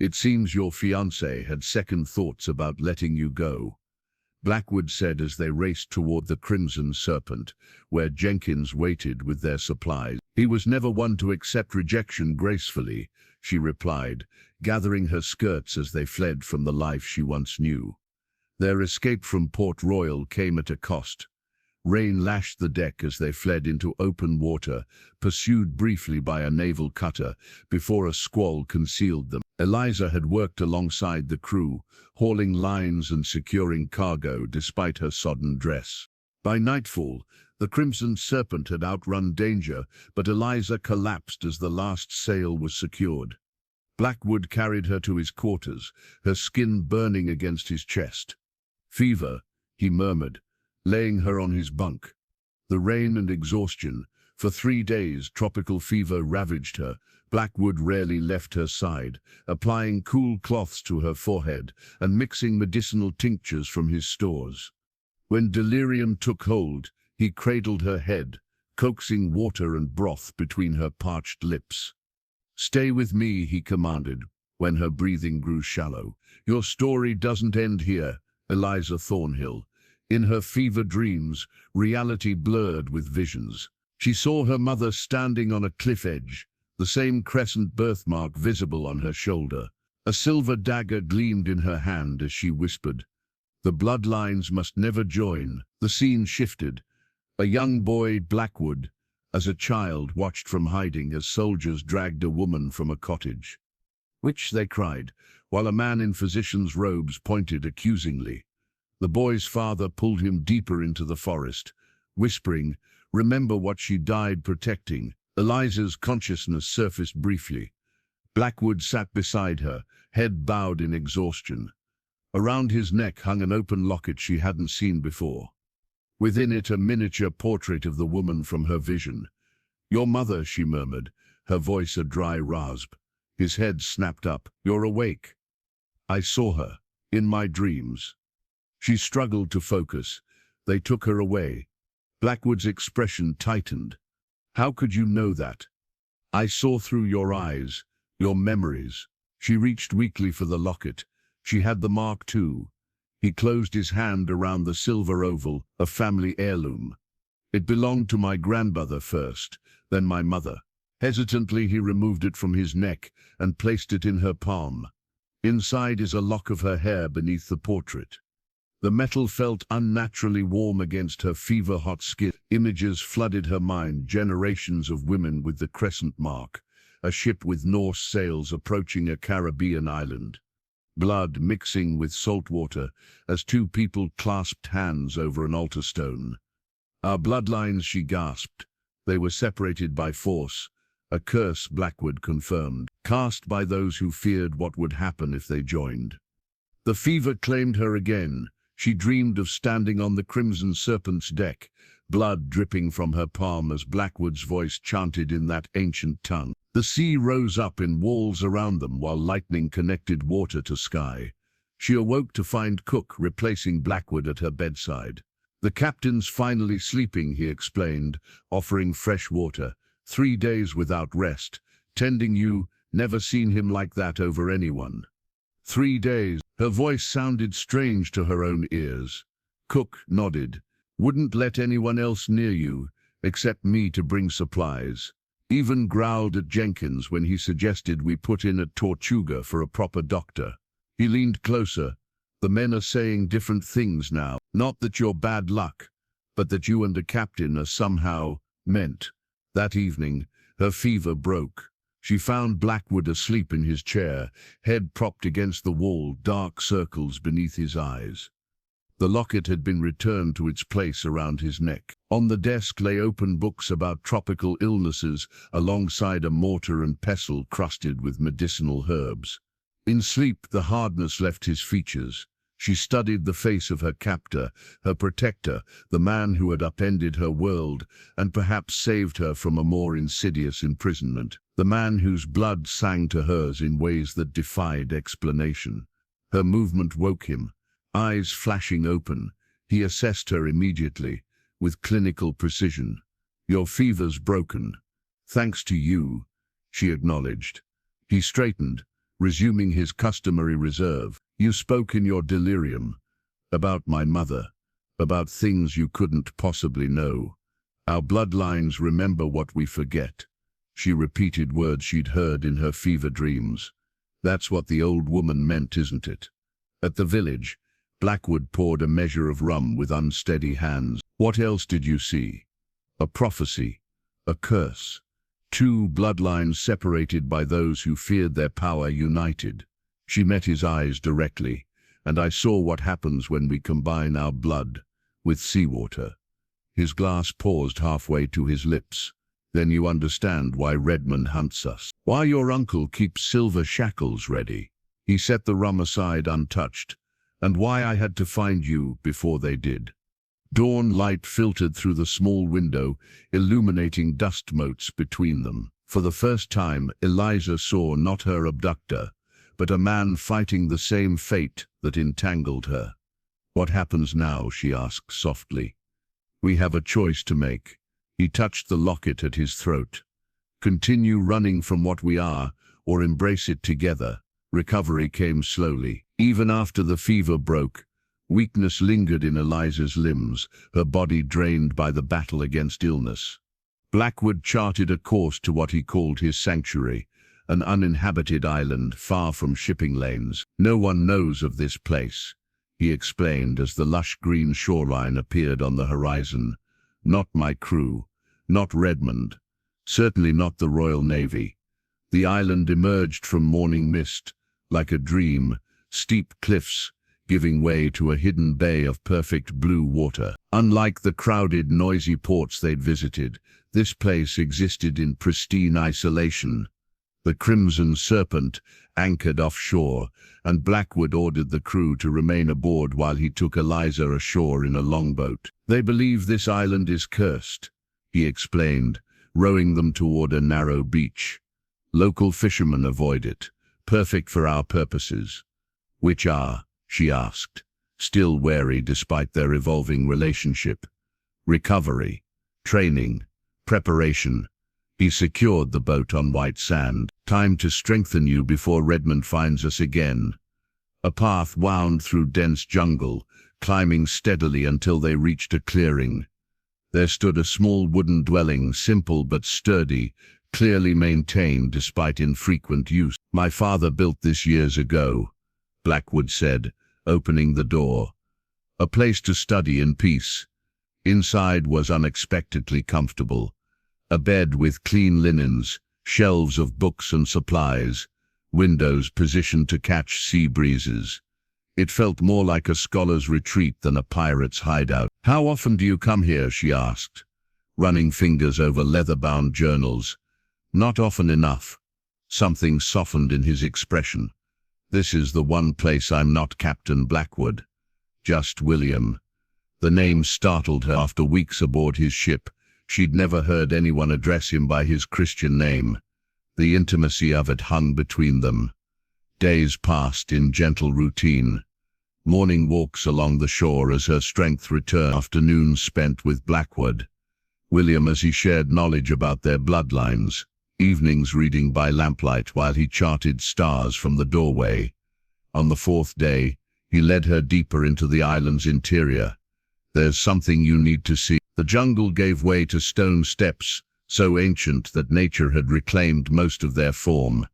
A: It seems your fiancé had second thoughts about letting you go, Blackwood said as they raced toward the Crimson Serpent, where Jenkins waited with their supplies. He was never one to accept rejection gracefully, she replied, gathering her skirts as they fled from the life she once knew. Their escape from Port Royal came at a cost. Rain lashed the deck as they fled into open water, pursued briefly by a naval cutter before a squall concealed them. Eliza had worked alongside the crew, hauling lines and securing cargo despite her sodden dress. By nightfall, the Crimson Serpent had outrun danger, but Eliza collapsed as the last sail was secured. Blackwood carried her to his quarters, her skin burning against his chest. "Fever," he murmured, laying her on his bunk. The rain and exhaustion. For 3 days, tropical fever ravaged her. Blackwood rarely left her side, applying cool cloths to her forehead and mixing medicinal tinctures from his stores. When delirium took hold, he cradled her head, coaxing water and broth between her parched lips. "Stay with me," he commanded, when her breathing grew shallow. "Your story doesn't end here, Eliza Thornhill." In her fever dreams, reality blurred with visions. She saw her mother standing on a cliff edge, the same crescent birthmark visible on her shoulder. A silver dagger gleamed in her hand as she whispered, "The bloodlines must never join." The scene shifted. A young boy, Blackwood, as a child, watched from hiding as soldiers dragged a woman from a cottage. "Witch," they cried, while a man in physician's robes pointed accusingly. The boy's father pulled him deeper into the forest, whispering, "Remember what she died protecting." Eliza's consciousness surfaced briefly. Blackwood sat beside her, head bowed in exhaustion. Around his neck hung an open locket she hadn't seen before. Within it, a miniature portrait of the woman from her vision. "Your mother," she murmured, her voice a dry rasp. His head snapped up. "You're awake." "I saw her, in my dreams." She struggled to focus. "They took her away." Blackwood's expression tightened. "How could you know that?" "I saw through your eyes, your memories." She reached weakly for the locket. She had the mark too. He closed his hand around the silver oval, a family heirloom. "It belonged to my grandmother first, then my mother." Hesitantly, he removed it from his neck and placed it in her palm. Inside is a lock of her hair beneath the portrait. The metal felt unnaturally warm against her fever-hot skin. Images flooded her mind, generations of women with the crescent mark, a ship with Norse sails approaching a Caribbean island. Blood mixing with salt water as two people clasped hands over an altar stone. "Our bloodlines," she gasped. "They were separated by force, a curse," Blackwood confirmed, "cast by those who feared what would happen if they joined." The fever claimed her again. She dreamed of standing on the Crimson Serpent's deck, blood dripping from her palm as Blackwood's voice chanted in that ancient tongue. The sea rose up in walls around them while lightning connected water to sky. She awoke to find Cook replacing Blackwood at her bedside. "The captain's finally sleeping," he explained, offering fresh water. "3 days without rest, tending you, never seen him like that over anyone." 3 days. Her voice sounded strange to her own ears. Cook nodded. "Wouldn't let anyone else near you, except me to bring supplies. Even growled at Jenkins when he suggested we put in at Tortuga for a proper doctor." He leaned closer. "The men are saying different things now. Not that you're bad luck, but that you and the captain are somehow meant." That evening, her fever broke. She found Blackwood asleep in his chair, head propped against the wall, dark circles beneath his eyes. The locket had been returned to its place around his neck. On the desk lay open books about tropical illnesses, alongside a mortar and pestle crusted with medicinal herbs. In sleep, the hardness left his features. She studied the face of her captor, her protector, the man who had upended her world and perhaps saved her from a more insidious imprisonment, the man whose blood sang to hers in ways that defied explanation. Her movement woke him. Eyes flashing open, he assessed her immediately, with clinical precision. "Your fever's broken." "Thanks to you," she acknowledged. He straightened, resuming his customary reserve. "You spoke in your delirium about my mother, about things you couldn't possibly know. Our bloodlines remember what we forget." She repeated words she'd heard in her fever dreams. "That's what the old woman meant, isn't it?" At the village, Blackwood poured a measure of rum with unsteady hands. "What else did you see?" "A prophecy, a curse. Two bloodlines separated by those who feared their power united." She met his eyes directly, and I saw what happens when we combine our blood with seawater. His glass paused halfway to his lips. "Then you understand why Redmond hunts us. Why your uncle keeps silver shackles ready." He set the rum aside untouched. "And why I had to find you before they did." Dawn light filtered through the small window, illuminating dust motes between them. For the first time, Eliza saw not her abductor, but a man fighting the same fate that entangled her. "What happens now?" she asked softly. "We have a choice to make." He touched the locket at his throat. "Continue running from what we are, or embrace it together." Recovery came slowly. Even after the fever broke, weakness lingered in Eliza's limbs, her body drained by the battle against illness. Blackwood charted a course to what he called his sanctuary, an uninhabited island far from shipping lanes. "No one knows of this place," he explained as the lush green shoreline appeared on the horizon. "Not my crew, not Redmond, certainly not the Royal Navy." The island emerged from morning mist, like a dream, steep cliffs giving way to a hidden bay of perfect blue water. Unlike the crowded, noisy ports they'd visited, this place existed in pristine isolation. The Crimson Serpent anchored offshore, and Blackwood ordered the crew to remain aboard while he took Eliza ashore in a longboat. "They believe this island is cursed," he explained, rowing them toward a narrow beach. "Local fishermen avoid it, perfect for our purposes." "Which are?" she asked, still wary despite their evolving relationship. "Recovery, training, preparation." He secured the boat on white sand. "Time to strengthen you before Redmond finds us again." A path wound through dense jungle, climbing steadily until they reached a clearing. There stood a small wooden dwelling, simple but sturdy, clearly maintained despite infrequent use. "My father built this years ago," Blackwood said, opening the door. "A place to study in peace." Inside was unexpectedly comfortable. A bed with clean linens, shelves of books and supplies, windows positioned to catch sea breezes. It felt more like a scholar's retreat than a pirate's hideout. "How often do you come here?" she asked, running fingers over leather-bound journals. "Not often enough." Something softened in his expression. "This is the one place I'm not Captain Blackwood, just William." The name startled her. After weeks aboard his ship, she'd never heard anyone address him by his Christian name. The intimacy of it hung between them. Days passed in gentle routine. Morning walks along the shore as her strength returned, afternoons spent with Blackwood. William as he shared knowledge about their bloodlines. Evenings reading by lamplight while he charted stars from the doorway. On the fourth day, he led her deeper into the island's interior. "There's something you need to see." The jungle gave way to stone steps, so ancient that nature had reclaimed most of their form.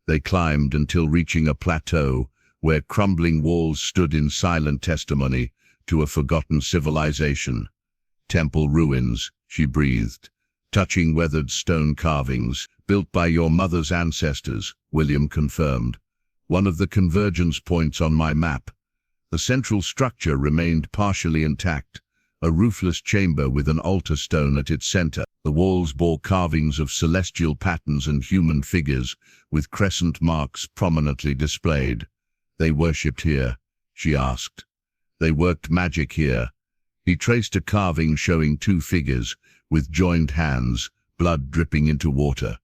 A: They climbed until reaching a plateau, where crumbling walls stood in silent testimony to a forgotten civilization. "Temple ruins," she breathed, touching weathered stone carvings. "Built by your mother's ancestors," William confirmed. "One of the convergence points on my map." The central structure remained partially intact, a roofless chamber with an altar stone at its center. The walls bore carvings of celestial patterns and human figures, with crescent marks prominently displayed. "They worshipped here?" she asked. "They worked magic here." He traced a carving showing two figures, with joined hands, blood dripping into water.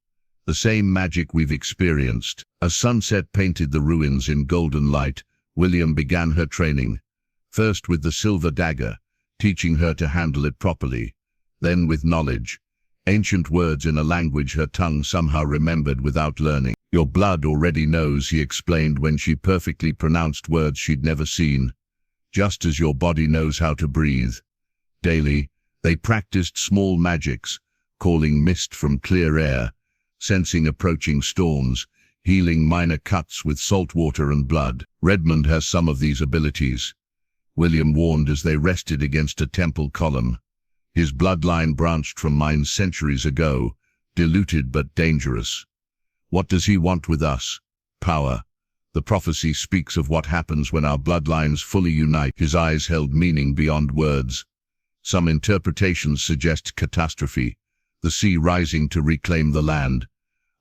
A: "The same magic we've experienced." As sunset painted the ruins in golden light, William began her training. First with the silver dagger, teaching her to handle it properly. Then with knowledge, ancient words in a language her tongue somehow remembered without learning. Your blood already knows, he explained when she perfectly pronounced words she'd never seen. Just as your body knows how to breathe. Daily, they practiced small magics, calling mist from clear air, sensing approaching storms, healing minor cuts with salt water and blood. Redmond has some of these abilities, William warned as they rested against a temple column. His bloodline branched from mine centuries ago, diluted but dangerous. What does he want with us? Power. The prophecy speaks of what happens when our bloodlines fully unite. His eyes held meaning beyond words. Some interpretations suggest catastrophe, the sea rising to reclaim the land.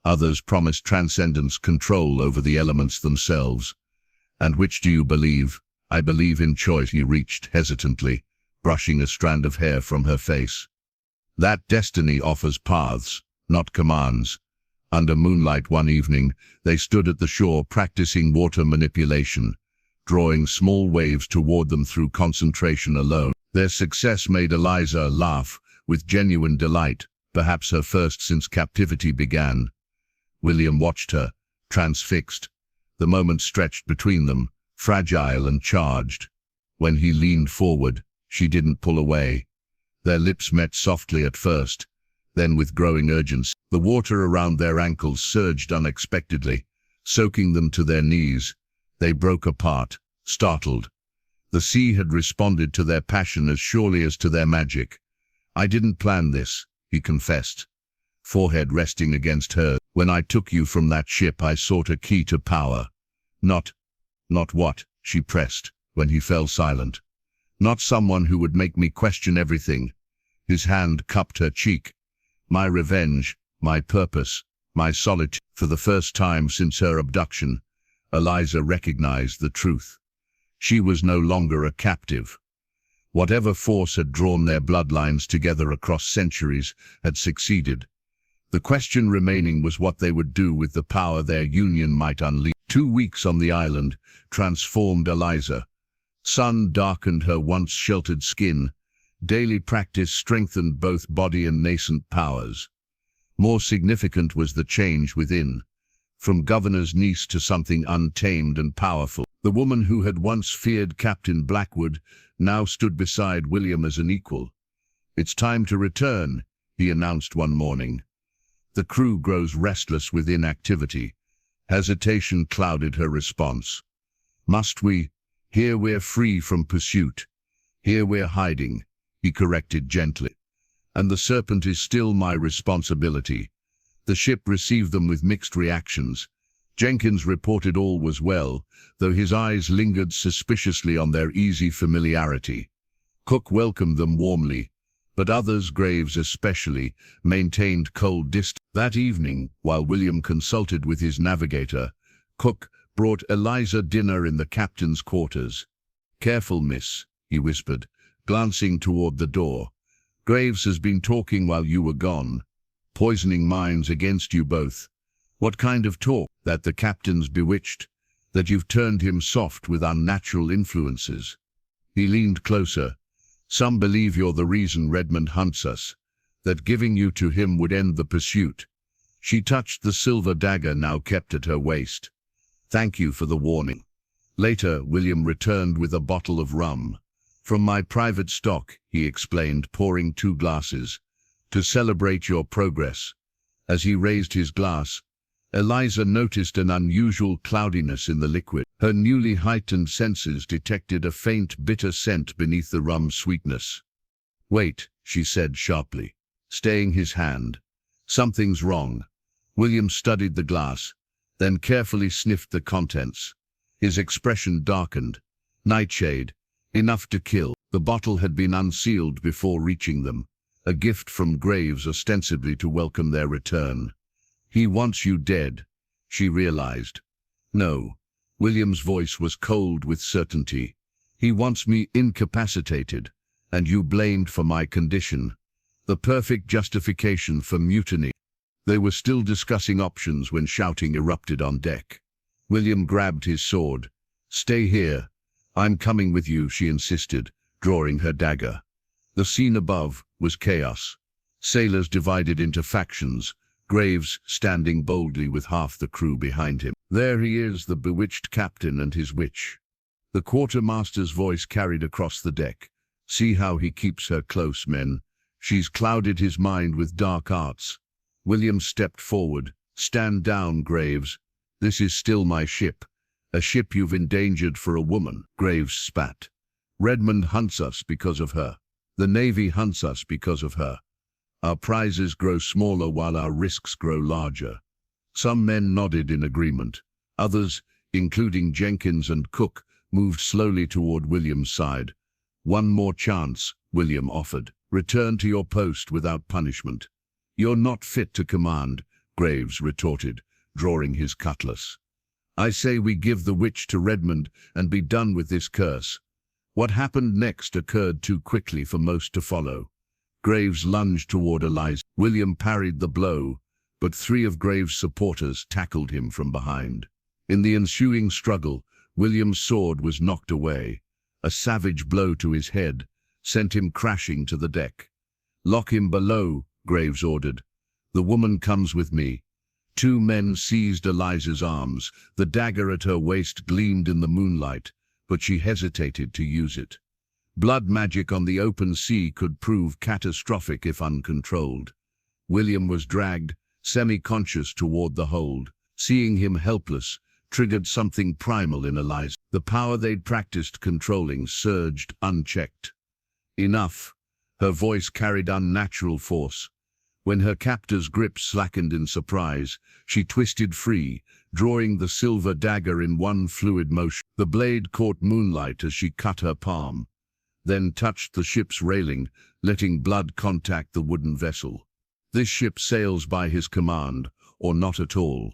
A: Others promise transcendence, control over the elements themselves. And which do you believe? I believe in choice, he reached hesitantly, brushing a strand of hair from her face. That destiny offers paths, not commands. Under moonlight one evening, they stood at the shore practicing water manipulation, drawing small waves toward them through concentration alone. Their success made Eliza laugh with genuine delight, perhaps her first since captivity began. William watched her, transfixed. The moment stretched between them, fragile and charged. When he leaned forward, she didn't pull away. Their lips met softly at first, then with growing urgency. The water around their ankles surged unexpectedly, soaking them to their knees. They broke apart, startled. The sea had responded to their passion as surely as to their magic. I didn't plan this, he confessed, forehead resting against her. When I took you from that ship, I sought a key to power. Not what, she pressed, when he fell silent. Not someone who would make me question everything. His hand cupped her cheek. My revenge, my purpose, my solitude. For the first time since her abduction, Eliza recognized the truth. She was no longer a captive. Whatever force had drawn their bloodlines together across centuries had succeeded. The question remaining was what they would do with the power their union might unleash. 2 weeks on the island transformed Eliza. Sun darkened her once sheltered skin. Daily practice strengthened both body and nascent powers. More significant was the change within. From governor's niece to something untamed and powerful. The woman who had once feared Captain Blackwood now stood beside William as an equal. It's time to return, he announced one morning. The crew grows restless with inactivity. Hesitation clouded her response. Must we? Here we're free from pursuit. Here we're hiding, he corrected gently. And the serpent is still my responsibility. The ship received them with mixed reactions. Jenkins reported all was well, though his eyes lingered suspiciously on their easy familiarity. Cook welcomed them warmly, but others, Graves especially, maintained cold distance. That evening, while William consulted with his navigator, Cook brought Eliza dinner in the captain's quarters. Careful, miss, he whispered, glancing toward the door. Graves has been talking while you were gone, poisoning minds against you both. What kind of talk? That the captain's bewitched, that you've turned him soft with unnatural influences. He leaned closer. Some believe you're the reason Redmond hunts us, that giving you to him would end the pursuit. She touched the silver dagger now kept at her waist. Thank you for the warning. Later, William returned with a bottle of rum. From my private stock, he explained, pouring 2 glasses. To celebrate your progress. As he raised his glass, Eliza noticed an unusual cloudiness in the liquid. Her newly heightened senses detected a faint, bitter scent beneath the rum's sweetness. Wait, she said sharply, staying his hand. Something's wrong. William studied the glass, then carefully sniffed the contents. His expression darkened. Nightshade. Enough to kill. The bottle had been unsealed before reaching them. A gift from Graves, ostensibly to welcome their return. He wants you dead, she realized. No. William's voice was cold with certainty. He wants me incapacitated, and you blamed for my condition. The perfect justification for mutiny. They were still discussing options when shouting erupted on deck. William grabbed his sword. Stay here. I'm coming with you, she insisted, drawing her dagger. The scene above was chaos. Sailors divided into factions, Graves standing boldly with half the crew behind him. There he is, the bewitched captain and his witch. The quartermaster's voice carried across the deck. See how he keeps her close, men. She's clouded his mind with dark arts. William stepped forward. Stand down, Graves. This is still my ship. A ship you've endangered for a woman. Graves spat. Redmond hunts us because of her. The Navy hunts us because of her. Our prizes grow smaller while our risks grow larger. Some men nodded in agreement. Others, including Jenkins and Cook, moved slowly toward William's side. One more chance, William offered. Return to your post without punishment. You're not fit to command, Graves retorted, drawing his cutlass. I say we give the witch to Redmond and be done with this curse. What happened next occurred too quickly for most to follow. Graves lunged toward Eliza. William parried the blow, but 3 of Graves' supporters tackled him from behind. In the ensuing struggle, William's sword was knocked away. A savage blow to his head sent him crashing to the deck. Lock him below, Graves ordered. The woman comes with me. 2 men seized Eliza's arms. The dagger at her waist gleamed in the moonlight, but she hesitated to use it. Blood magic on the open sea could prove catastrophic if uncontrolled. William was dragged, semi-conscious, toward the hold. Seeing him helpless triggered something primal in Eliza. The power they'd practiced controlling surged unchecked. Enough. Her voice carried unnatural force. When her captor's grip slackened in surprise, she twisted free, drawing the silver dagger in one fluid motion. The blade caught moonlight as she cut her palm, then touched the ship's railing, letting blood contact the wooden vessel. This ship sails by his command, or not at all.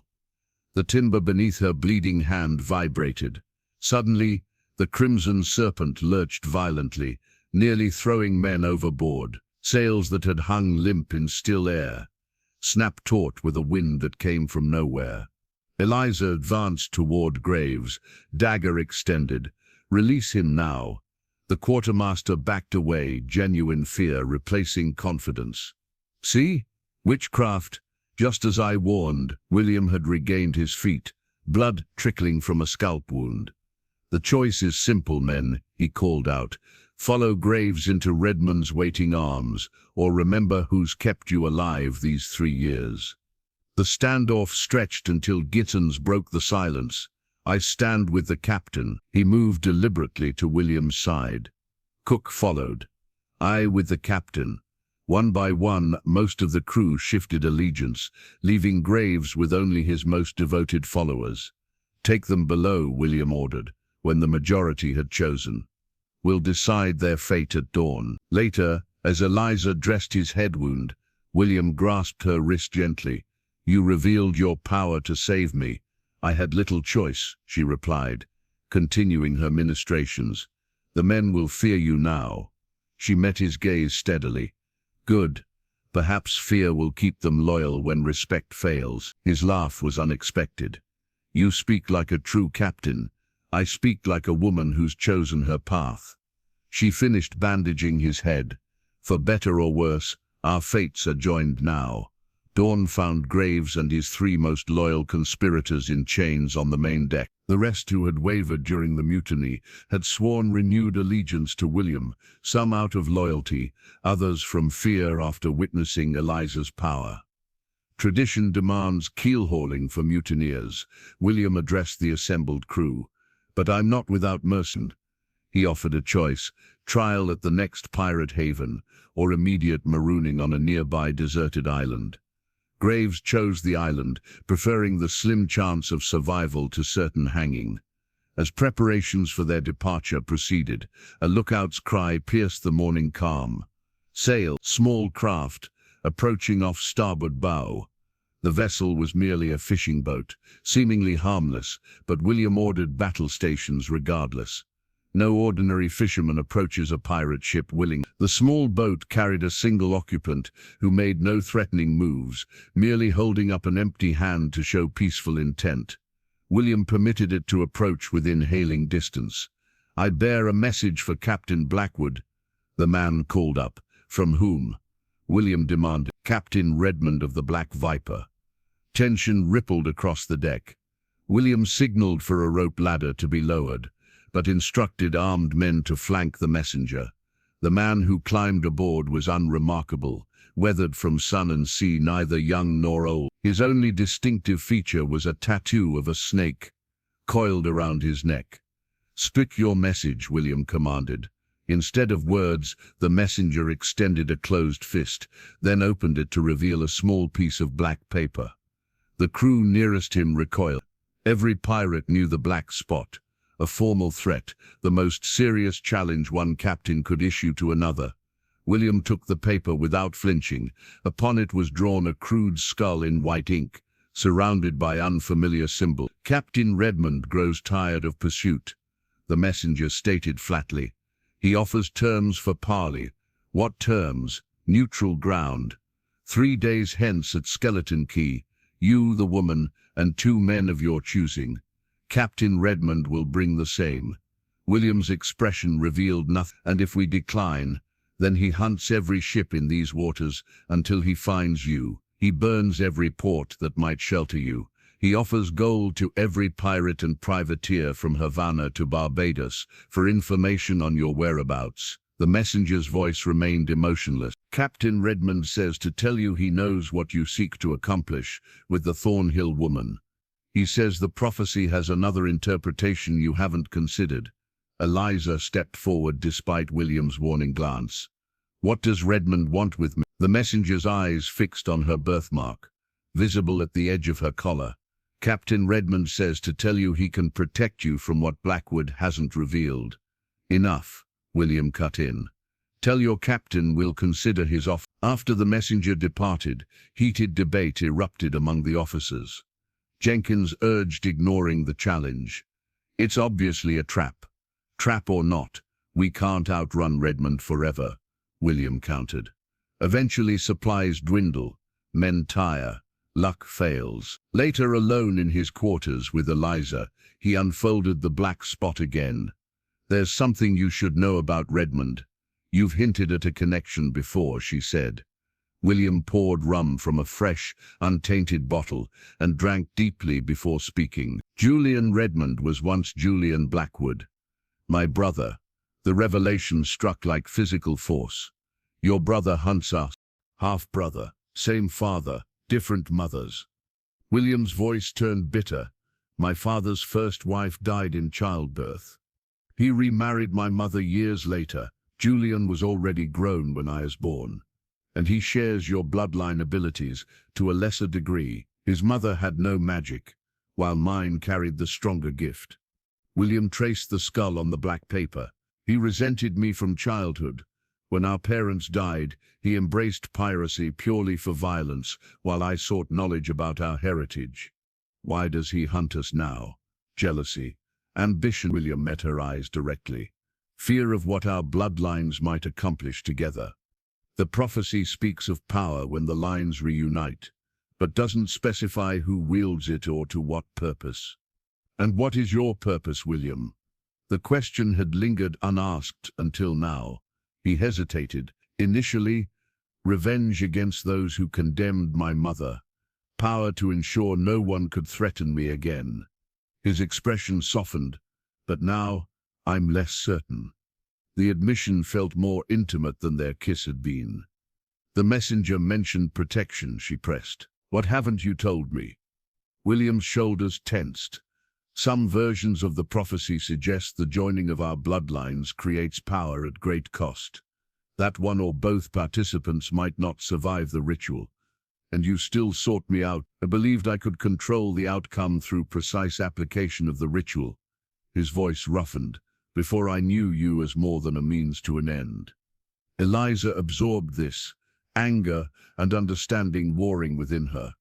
A: The timber beneath her bleeding hand vibrated. Suddenly, the crimson serpent lurched violently, nearly throwing men overboard. Sails that had hung limp in still air snapped taut with a wind that came from nowhere. Eliza advanced toward Graves, dagger extended. Release him now. The quartermaster backed away, genuine fear replacing confidence. See? Witchcraft. Just as I warned. William had regained his feet, blood trickling from a scalp wound. The choice is simple, men, he called out. Follow Graves into Redmond's waiting arms, or remember who's kept you alive these 3 years. The standoff stretched until Gittens broke the silence. I stand with the captain. He moved deliberately to William's side. Cook followed. I with the captain. One by one, most of the crew shifted allegiance, leaving Graves with only his most devoted followers. Take them below, William ordered, when the majority had chosen. We'll decide their fate at dawn. Later, as Eliza dressed his head wound, William grasped her wrist gently. You revealed your power to save me. I had little choice, she replied, continuing her ministrations. The men will fear you now. She met his gaze steadily. Good. Perhaps fear will keep them loyal when respect fails. His laugh was unexpected. You speak like a true captain. I speak like a woman who's chosen her path. She finished bandaging his head. For better or worse, our fates are joined now. Dawn found Graves and his 3 most loyal conspirators in chains on the main deck. The rest who had wavered during the mutiny had sworn renewed allegiance to William, some out of loyalty, others from fear after witnessing Eliza's power. Tradition demands keel-hauling for mutineers. William addressed the assembled crew. But I'm not without mercy. He offered a choice, trial at the next pirate haven, or immediate marooning on a nearby deserted island. Graves chose the island, preferring the slim chance of survival to certain hanging. As preparations for their departure proceeded, a lookout's cry pierced the morning calm. Sail, small craft, approaching off starboard bow. The vessel was merely a fishing boat, seemingly harmless, but William ordered battle stations regardless. No ordinary fisherman approaches a pirate ship willingly. The small boat carried a single occupant who made no threatening moves, merely holding up an empty hand to show peaceful intent. William permitted it to approach within hailing distance. I bear a message for Captain Blackwood. The man called up. From whom? William demanded. Captain Redmond of the Black Viper. Tension rippled across the deck. William signaled for a rope ladder to be lowered, but instructed armed men to flank the messenger. The man who climbed aboard was unremarkable, weathered from sun and sea, neither young nor old. His only distinctive feature was a tattoo of a snake, coiled around his neck. "Speak your message," William commanded. Instead of words, the messenger extended a closed fist, then opened it to reveal a small piece of black paper. The crew nearest him recoiled. Every pirate knew the black spot, a formal threat, the most serious challenge one captain could issue to another. William took the paper without flinching. Upon it was drawn a crude skull in white ink, surrounded by unfamiliar symbols. "Captain Redmond grows tired of pursuit," the messenger stated flatly. "He offers terms for parley." "What terms?" "Neutral ground. 3 days hence at Skeleton Key, you, the woman, and 2 men of your choosing. Captain Redmond will bring the same." William's expression revealed nothing. "And if we decline, then he hunts every ship in these waters until he finds you. He burns every port that might shelter you. He offers gold to every pirate and privateer from Havana to Barbados for information on your whereabouts." The messenger's voice remained emotionless. "Captain Redmond says to tell you he knows what you seek to accomplish with the Thornhill woman. He says the prophecy has another interpretation you haven't considered." Eliza stepped forward despite William's warning glance. "What does Redmond want with me?" The messenger's eyes fixed on her birthmark, visible at the edge of her collar. "Captain Redmond says to tell you he can protect you from what Blackwood hasn't revealed." "Enough," William cut in. "Tell your captain we'll consider his offer." After the messenger departed, heated debate erupted among the officers. Jenkins urged ignoring the challenge. "It's obviously a trap. Trap or not, we can't outrun Redmond forever," William countered. "Eventually supplies dwindle, men tire, luck fails." Later, alone in his quarters with Eliza, he unfolded the black spot again. "There's something you should know about Redmond. You've hinted at a connection before," she said. William poured rum from a fresh, untainted bottle and drank deeply before speaking. "Julian Redmond was once Julian Blackwood. My brother." The revelation struck like physical force. "Your brother hunts us." "Half-brother, same father, different mothers." William's voice turned bitter. "My father's first wife died in childbirth. He remarried my mother years later. Julian was already grown when I was born. And he shares your bloodline abilities to a lesser degree. His mother had no magic, while mine carried the stronger gift." William traced the skull on the black paper. "He resented me from childhood. When our parents died, he embraced piracy purely for violence, while I sought knowledge about our heritage. Why does he hunt us now? Jealousy, ambition." William met her eyes directly. "Fear of what our bloodlines might accomplish together. The prophecy speaks of power when the lines reunite, but doesn't specify who wields it or to what purpose." "And what is your purpose, William?" The question had lingered unasked until now. He hesitated. "Initially, revenge against those who condemned my mother. Power to ensure no one could threaten me again." His expression softened. "But now, I'm less certain." The admission felt more intimate than their kiss had been. "The messenger mentioned protection," she pressed. "What haven't you told me?" William's shoulders tensed. "Some versions of the prophecy suggest the joining of our bloodlines creates power at great cost. That one or both participants might not survive the ritual. And you still sought me out. I believed I could control the outcome through precise application of the ritual." His voice roughened. "Before I knew you as more than a means to an end." Eliza absorbed this, anger and understanding warring within her.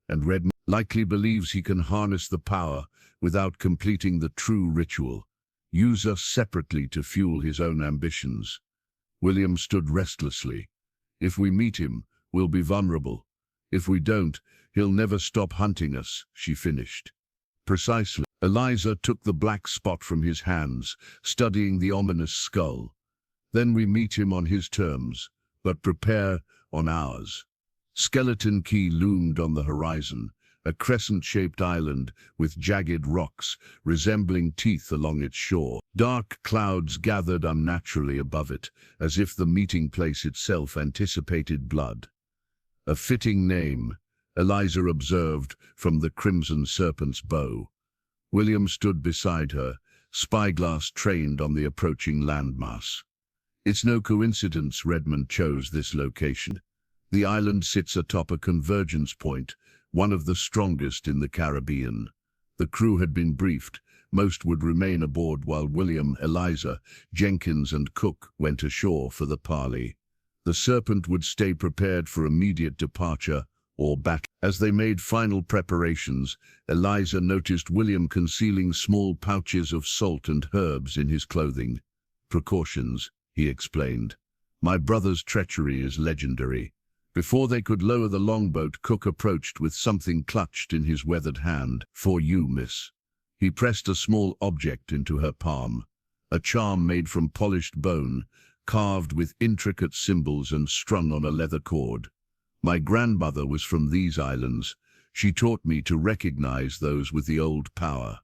A: "And Redmond likely believes he can harness the power without completing the true ritual, use us separately to fuel his own ambitions." William stood restlessly. "If we meet him, we'll be vulnerable. If we don't, he'll never stop hunting us," she finished. "Precisely." Eliza took the black spot from his hands, studying the ominous skull. "Then we meet him on his terms, but prepare on ours." Skeleton Key loomed on the horizon, a crescent-shaped island with jagged rocks resembling teeth along its shore. Dark clouds gathered unnaturally above it, as if the meeting place itself anticipated blood. A fitting name, Eliza observed from the Crimson Serpent's bow. William stood beside her, spyglass trained on the approaching landmass. It's no coincidence Redmond chose this location. The island sits atop a convergence point, one of the strongest in the Caribbean. The crew had been briefed. Most would remain aboard while William, Eliza, Jenkins and Cook went ashore for the parley. The Serpent would stay prepared for immediate departure or battle. As they made final preparations, Eliza noticed William concealing small pouches of salt and herbs in his clothing. "Precautions," he explained. "My brother's treachery is legendary." Before they could lower the longboat, Cook approached with something clutched in his weathered hand. "For you, miss." He pressed a small object into her palm, a charm made from polished bone, carved with intricate symbols and strung on a leather cord. "My grandmother was from these islands. She taught me to recognize those with the old power."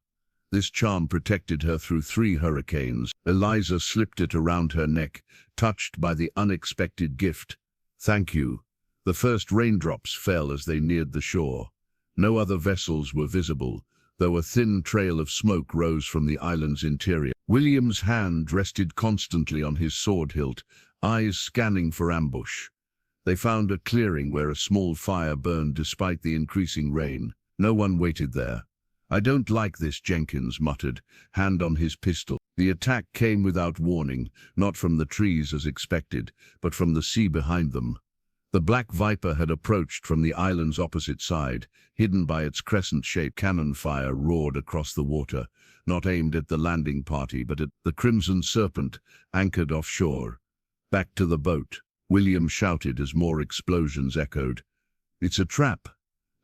A: This charm protected her through 3 hurricanes. Eliza slipped it around her neck, touched by the unexpected gift. "Thank you." The first raindrops fell as they neared the shore. No other vessels were visible, though a thin trail of smoke rose from the island's interior. William's hand rested constantly on his sword hilt, eyes scanning for ambush. They found a clearing where a small fire burned despite the increasing rain. No one waited there. "I don't like this," Jenkins muttered, hand on his pistol. The attack came without warning, not from the trees as expected, but from the sea behind them. The Black Viper had approached from the island's opposite side. Hidden by its crescent-shaped cannon fire roared across the water, not aimed at the landing party but at the Crimson Serpent, anchored offshore. "Back to the boat," William shouted as more explosions echoed. "It's a trap."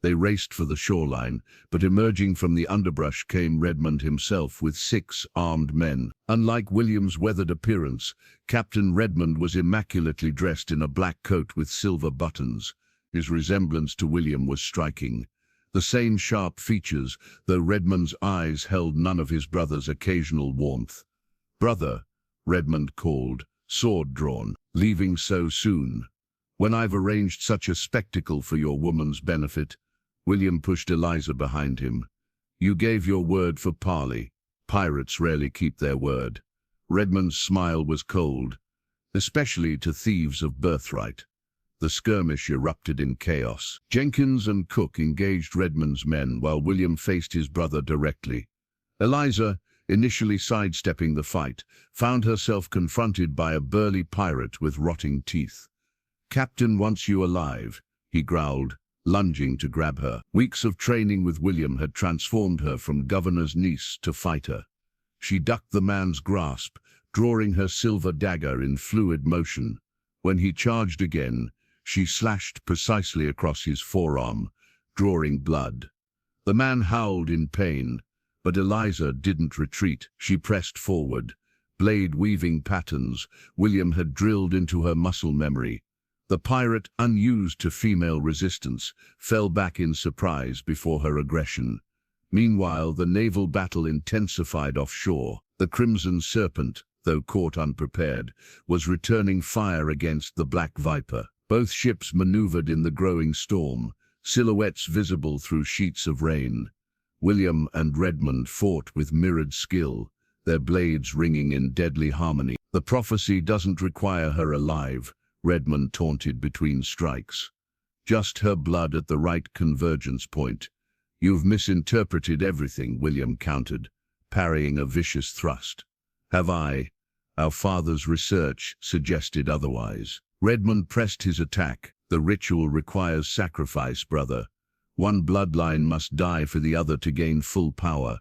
A: They raced for the shoreline, but emerging from the underbrush came Redmond himself with 6 armed men. Unlike William's weathered appearance, Captain Redmond was immaculately dressed in a black coat with silver buttons. His resemblance to William was striking. The same sharp features, though Redmond's eyes held none of his brother's occasional warmth. "Brother," Redmond called, sword drawn. "Leaving so soon? When I've arranged such a spectacle for your woman's benefit." William pushed Eliza behind him. "You gave your word for parley. Pirates rarely keep their word." Redmond's smile was cold, especially to thieves of birthright. The skirmish erupted in chaos. Jenkins and Cook engaged Redmond's men while William faced his brother directly. Eliza, initially sidestepping the fight, found herself confronted by a burly pirate with rotting teeth. "Captain wants you alive," he growled, lunging to grab her. Weeks of training with William had transformed her from governor's niece to fighter. She ducked the man's grasp, drawing her silver dagger in fluid motion. When he charged again, she slashed precisely across his forearm, drawing blood. The man howled in pain, but Eliza didn't retreat. She pressed forward. Blade weaving patterns William had drilled into her muscle memory. The pirate, unused to female resistance, fell back in surprise before her aggression. Meanwhile, the naval battle intensified offshore. The Crimson Serpent, though caught unprepared, was returning fire against the Black Viper. Both ships maneuvered in the growing storm, silhouettes visible through sheets of rain. William and Redmond fought with mirrored skill, their blades ringing in deadly harmony. "The prophecy doesn't require her alive," Redmond taunted between strikes. "Just her blood at the right convergence point." "You've misinterpreted everything," William countered, parrying a vicious thrust. "Have I? Our father's research suggested otherwise." Redmond pressed his attack. "The ritual requires sacrifice, brother. One bloodline must die for the other to gain full power."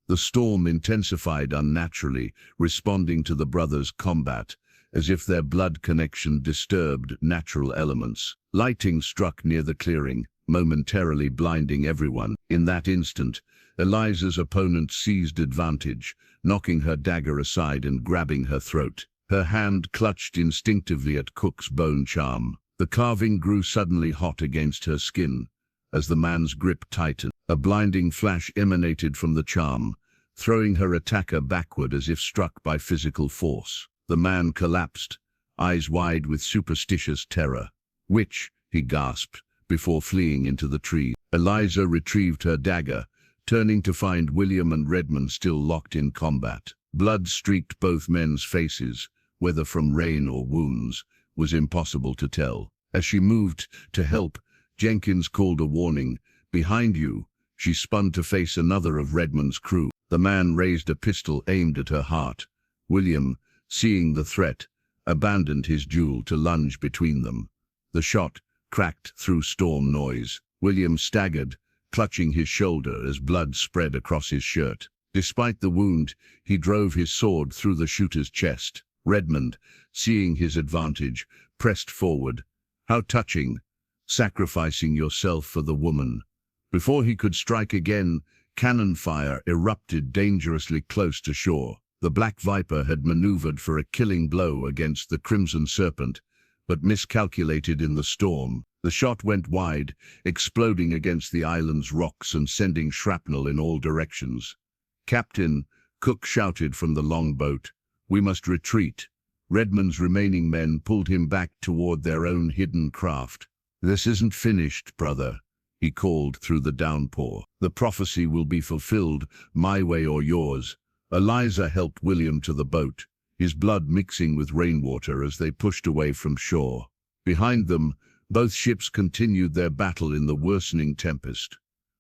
A: The storm intensified unnaturally, responding to the brothers' combat, as if their blood connection disturbed natural elements. Lighting struck near the clearing, momentarily blinding everyone. In that instant, Eliza's opponent seized advantage, knocking her dagger aside and grabbing her throat. Her hand clutched instinctively at Cook's bone charm. The carving grew suddenly hot against her skin as the man's grip tightened. A blinding flash emanated from the charm, throwing her attacker backward as if struck by physical force. The man collapsed, eyes wide with superstitious terror. "Witch," he gasped, before fleeing into the trees. Eliza retrieved her dagger, turning to find William and Redmond still locked in combat. Blood streaked both men's faces. Whether from rain or wounds was impossible to tell. As she moved to help, Jenkins called a warning. "Behind you." She spun to face another of Redmond's crew. The man raised a pistol aimed at her heart. William, seeing the threat, abandoned his duel to lunge between them. The shot cracked through storm noise. William staggered, clutching his shoulder as blood spread across his shirt. Despite the wound, he drove his sword through the shooter's chest. Redmond, seeing his advantage, pressed forward. "How touching, sacrificing yourself for the woman." Before he could strike again, cannon fire erupted dangerously close to shore. The Black Viper had maneuvered for a killing blow against the Crimson Serpent, but miscalculated in the storm. The shot went wide, exploding against the island's rocks and sending shrapnel in all directions. "Captain," Cook shouted from the longboat, "we must retreat." Redmond's remaining men pulled him back toward their own hidden craft. "This isn't finished, brother," he called through the downpour. "The prophecy will be fulfilled, my way or yours." Eliza helped William to the boat, his blood mixing with rainwater as they pushed away from shore. Behind them, both ships continued their battle in the worsening tempest.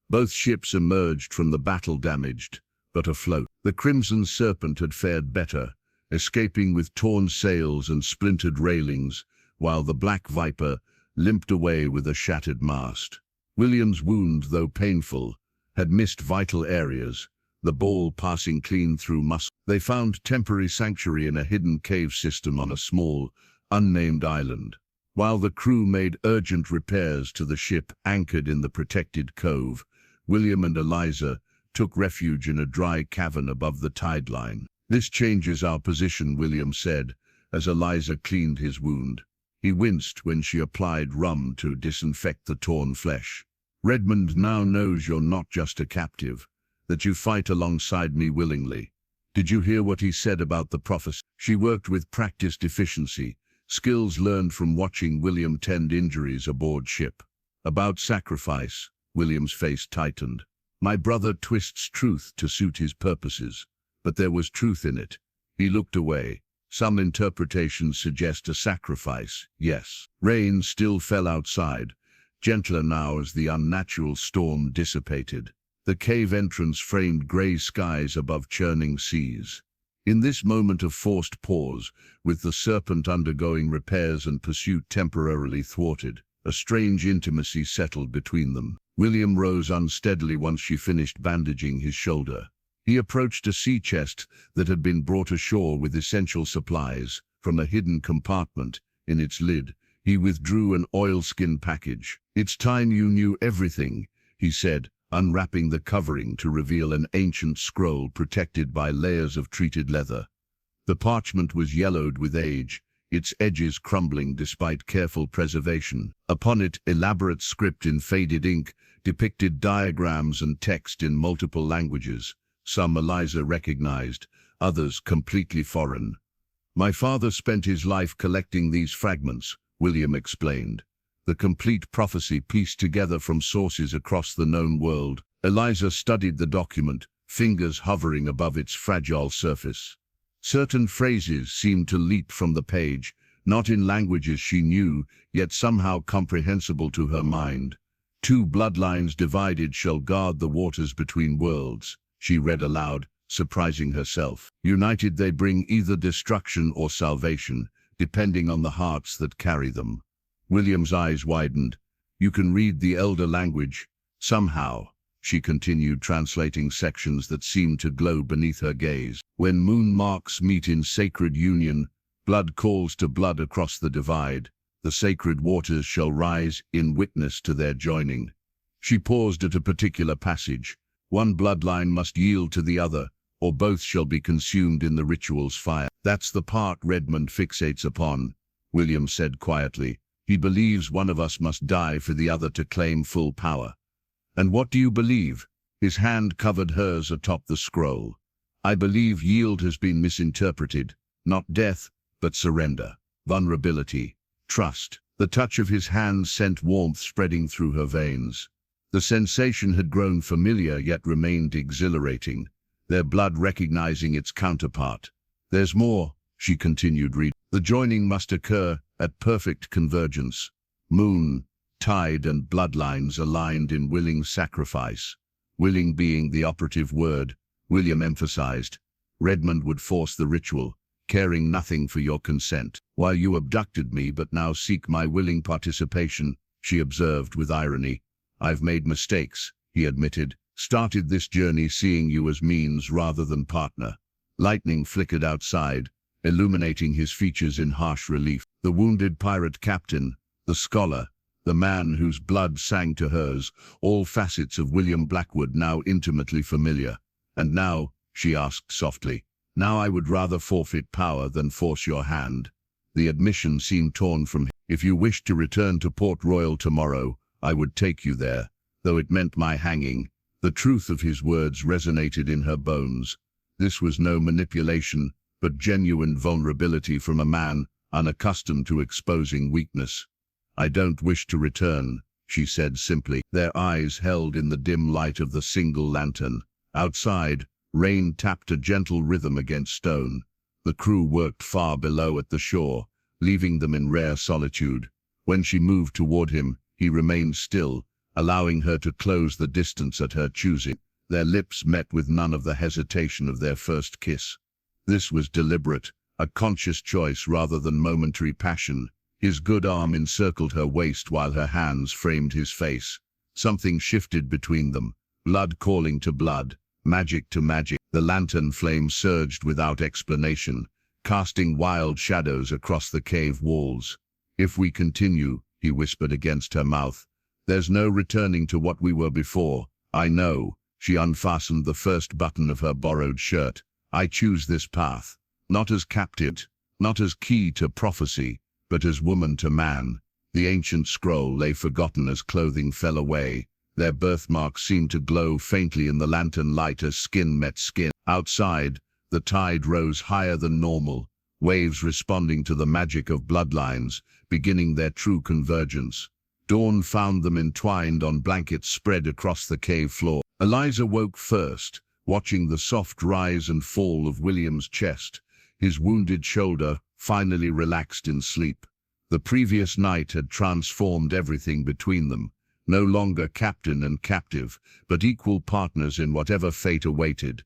A: Both ships emerged from the battle damaged, but afloat. The Crimson Serpent had fared better, escaping with torn sails and splintered railings, while the Black Viper limped away with a shattered mast. William's wound, though painful, had missed vital areas, the ball passing clean through muscle. They found temporary sanctuary in a hidden cave system on a small, unnamed island. While the crew made urgent repairs to the ship anchored in the protected cove, William and Eliza took refuge in a dry cavern above the tide line. "This changes our position," William said, as Eliza cleaned his wound. He winced when she applied rum to disinfect the torn flesh. "Redmond now knows you're not just a captive, that you fight alongside me willingly. Did you hear what he said about the prophecy?" She worked with practiced efficiency, skills learned from watching William tend injuries aboard ship. "About sacrifice," William's face tightened. "My brother twists truth to suit his purposes, but there was truth in it." He looked away. "Some interpretations suggest a sacrifice, yes." Rain still fell outside, gentler now as the unnatural storm dissipated. The cave entrance framed grey skies above churning seas. In this moment of forced pause, with the Serpent undergoing repairs and pursuit temporarily thwarted, a strange intimacy settled between them. William rose unsteadily once she finished bandaging his shoulder. He approached a sea chest that had been brought ashore with essential supplies. From a hidden compartment in its lid, he withdrew an oilskin package. "It's time you knew everything," he said, unwrapping the covering to reveal an ancient scroll protected by layers of treated leather. The parchment was yellowed with age, its edges crumbling despite careful preservation. Upon it, elaborate script in faded ink depicted diagrams and text in multiple languages. Some Eliza recognized, others completely foreign. "My father spent his life collecting these fragments," William explained. "The complete prophecy pieced together from sources across the known world." Eliza studied the document, fingers hovering above its fragile surface. Certain phrases seemed to leap from the page, not in languages she knew, yet somehow comprehensible to her mind. "Two bloodlines divided shall guard the waters between worlds," she read aloud, surprising herself. "United they bring either destruction or salvation, depending on the hearts that carry them." William's eyes widened. "You can read the elder language." "Somehow," she continued, translating sections that seemed to glow beneath her gaze. "When moon marks meet in sacred union, blood calls to blood across the divide. The sacred waters shall rise in witness to their joining." She paused at a particular passage. "One bloodline must yield to the other, or both shall be consumed in the ritual's fire." "That's the part Redmond fixates upon," William said quietly. He believes one of us must die for the other to claim full power. And what do you believe? His hand covered hers atop the scroll. I believe yield has been misinterpreted. Not death, but surrender, vulnerability, trust. The touch of his hand sent warmth spreading through her veins. The sensation had grown familiar yet remained exhilarating, their blood recognizing its counterpart. There's more, she continued reading. The joining must occur at perfect convergence. Moon, tide and bloodlines aligned in willing sacrifice. Willing being the operative word, William emphasized. Redmond would force the ritual, caring nothing for your consent. While you abducted me but now seek my willing participation, she observed with irony. I've made mistakes, he admitted. Started this journey seeing you as means rather than partner. Lightning flickered outside, illuminating his features in harsh relief. The wounded pirate captain, the scholar, the man whose blood sang to hers, all facets of William Blackwood now intimately familiar. And now, she asked softly, now I would rather forfeit power than force your hand. The admission seemed torn from him. If you wished to return to Port Royal tomorrow, I would take you there, though it meant my hanging. The truth of his words resonated in her bones. This was no manipulation, but genuine vulnerability from a man unaccustomed to exposing weakness. I don't wish to return, she said simply, their eyes held in the dim light of the single lantern. Outside, rain tapped a gentle rhythm against stone. The crew worked far below at the shore, leaving them in rare solitude. When she moved toward him, he remained still, allowing her to close the distance at her choosing. Their lips met with none of the hesitation of their first kiss. This was deliberate, a conscious choice rather than momentary passion. His good arm encircled her waist while her hands framed his face. Something shifted between them, blood calling to blood, magic to magic. The lantern flame surged without explanation, casting wild shadows across the cave walls. If we continue, he whispered against her mouth, there's no returning to what we were before. I know. She unfastened the first button of her borrowed shirt. I choose this path, not as captive, not as key to prophecy, but as woman to man. The ancient scroll lay forgotten as clothing fell away. Their birthmarks seemed to glow faintly in the lantern light as skin met skin. Outside, the tide rose higher than normal, waves responding to the magic of bloodlines, beginning their true convergence. Dawn found them entwined on blankets spread across the cave floor. Eliza woke first, watching the soft rise and fall of William's chest. His wounded shoulder finally relaxed in sleep. The previous night had transformed everything between them. No longer captain and captive, but equal partners in whatever fate awaited.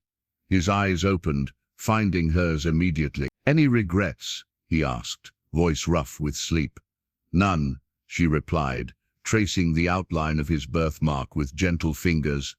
A: His eyes opened, finding hers immediately. Any regrets? He asked, voice rough with sleep. None, she replied, tracing the outline of his birthmark with gentle fingers.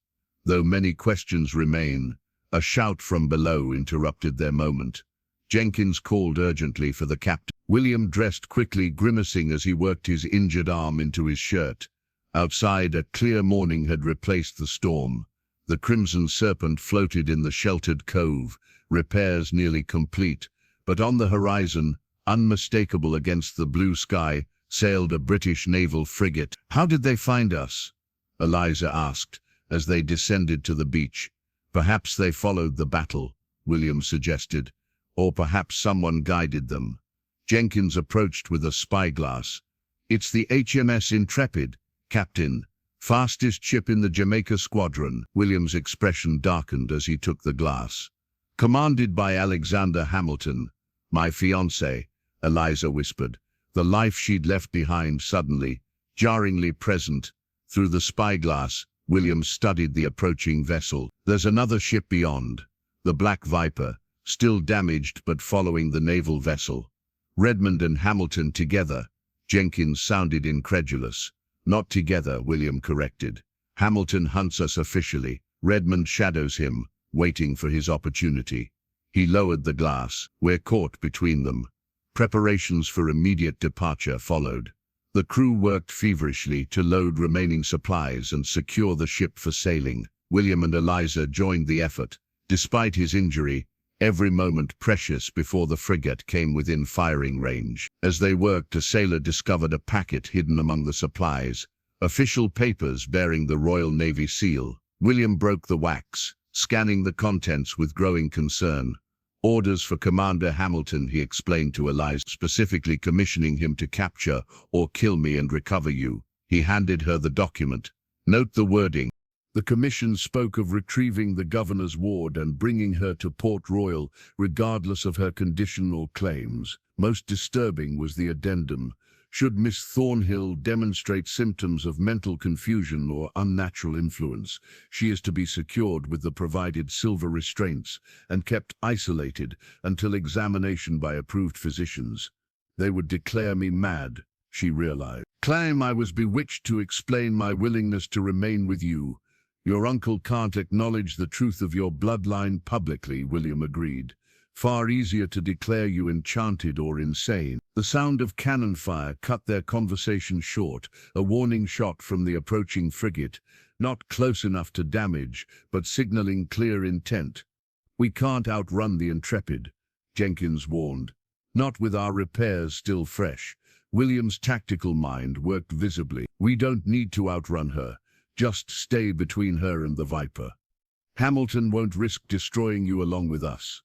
A: Though many questions remain, a shout from below interrupted their moment. Jenkins called urgently for the captain. William dressed quickly, grimacing as he worked his injured arm into his shirt. Outside, a clear morning had replaced the storm. The Crimson Serpent floated in the sheltered cove, repairs nearly complete, but on the horizon, unmistakable against the blue sky, sailed a British naval frigate. How did they find us? Eliza asked, as they descended to the beach. Perhaps they followed the battle, William suggested, or perhaps someone guided them. Jenkins approached with a spyglass. It's the HMS Intrepid, Captain. Fastest ship in the Jamaica squadron. William's expression darkened as he took the glass. Commanded by Alexander Hamilton. My fiancé, Eliza whispered, the life she'd left behind suddenly, jarringly present. Through the spyglass, William studied the approaching vessel. There's another ship beyond, the Black Viper, still damaged but following the naval vessel. Redmond and Hamilton together. Jenkins sounded incredulous. Not together, William corrected. Hamilton hunts us officially. Redmond shadows him, waiting for his opportunity. He lowered the glass. We're caught between them. Preparations for immediate departure followed. The crew worked feverishly to load remaining supplies and secure the ship for sailing. William and Eliza joined the effort. Despite his injury, every moment precious before the frigate came within firing range. As they worked, a sailor discovered a packet hidden among the supplies, official papers bearing the Royal Navy seal. William broke the wax, scanning the contents with growing concern. Orders for Commander Hamilton, he explained to Eliza, specifically commissioning him to capture or kill me and recover you. He handed her the document. Note the wording. The commission spoke of retrieving the governor's ward and bringing her to Port Royal, regardless of her condition or claims. Most disturbing was the addendum. Should Miss Thornhill demonstrate symptoms of mental confusion or unnatural influence, she is to be secured with the provided silver restraints and kept isolated until examination by approved physicians. They would declare me mad, she realized. Claim I was bewitched to explain my willingness to remain with you. Your uncle can't acknowledge the truth of your bloodline publicly, William agreed. Far easier to declare you enchanted or insane. The sound of cannon fire cut their conversation short, a warning shot from the approaching frigate, not close enough to damage, but signaling clear intent. We can't outrun the Intrepid, Jenkins warned. Not with our repairs still fresh. William's tactical mind worked visibly. We don't need to outrun her. Just stay between her and the Viper. Hamilton won't risk destroying you along with us.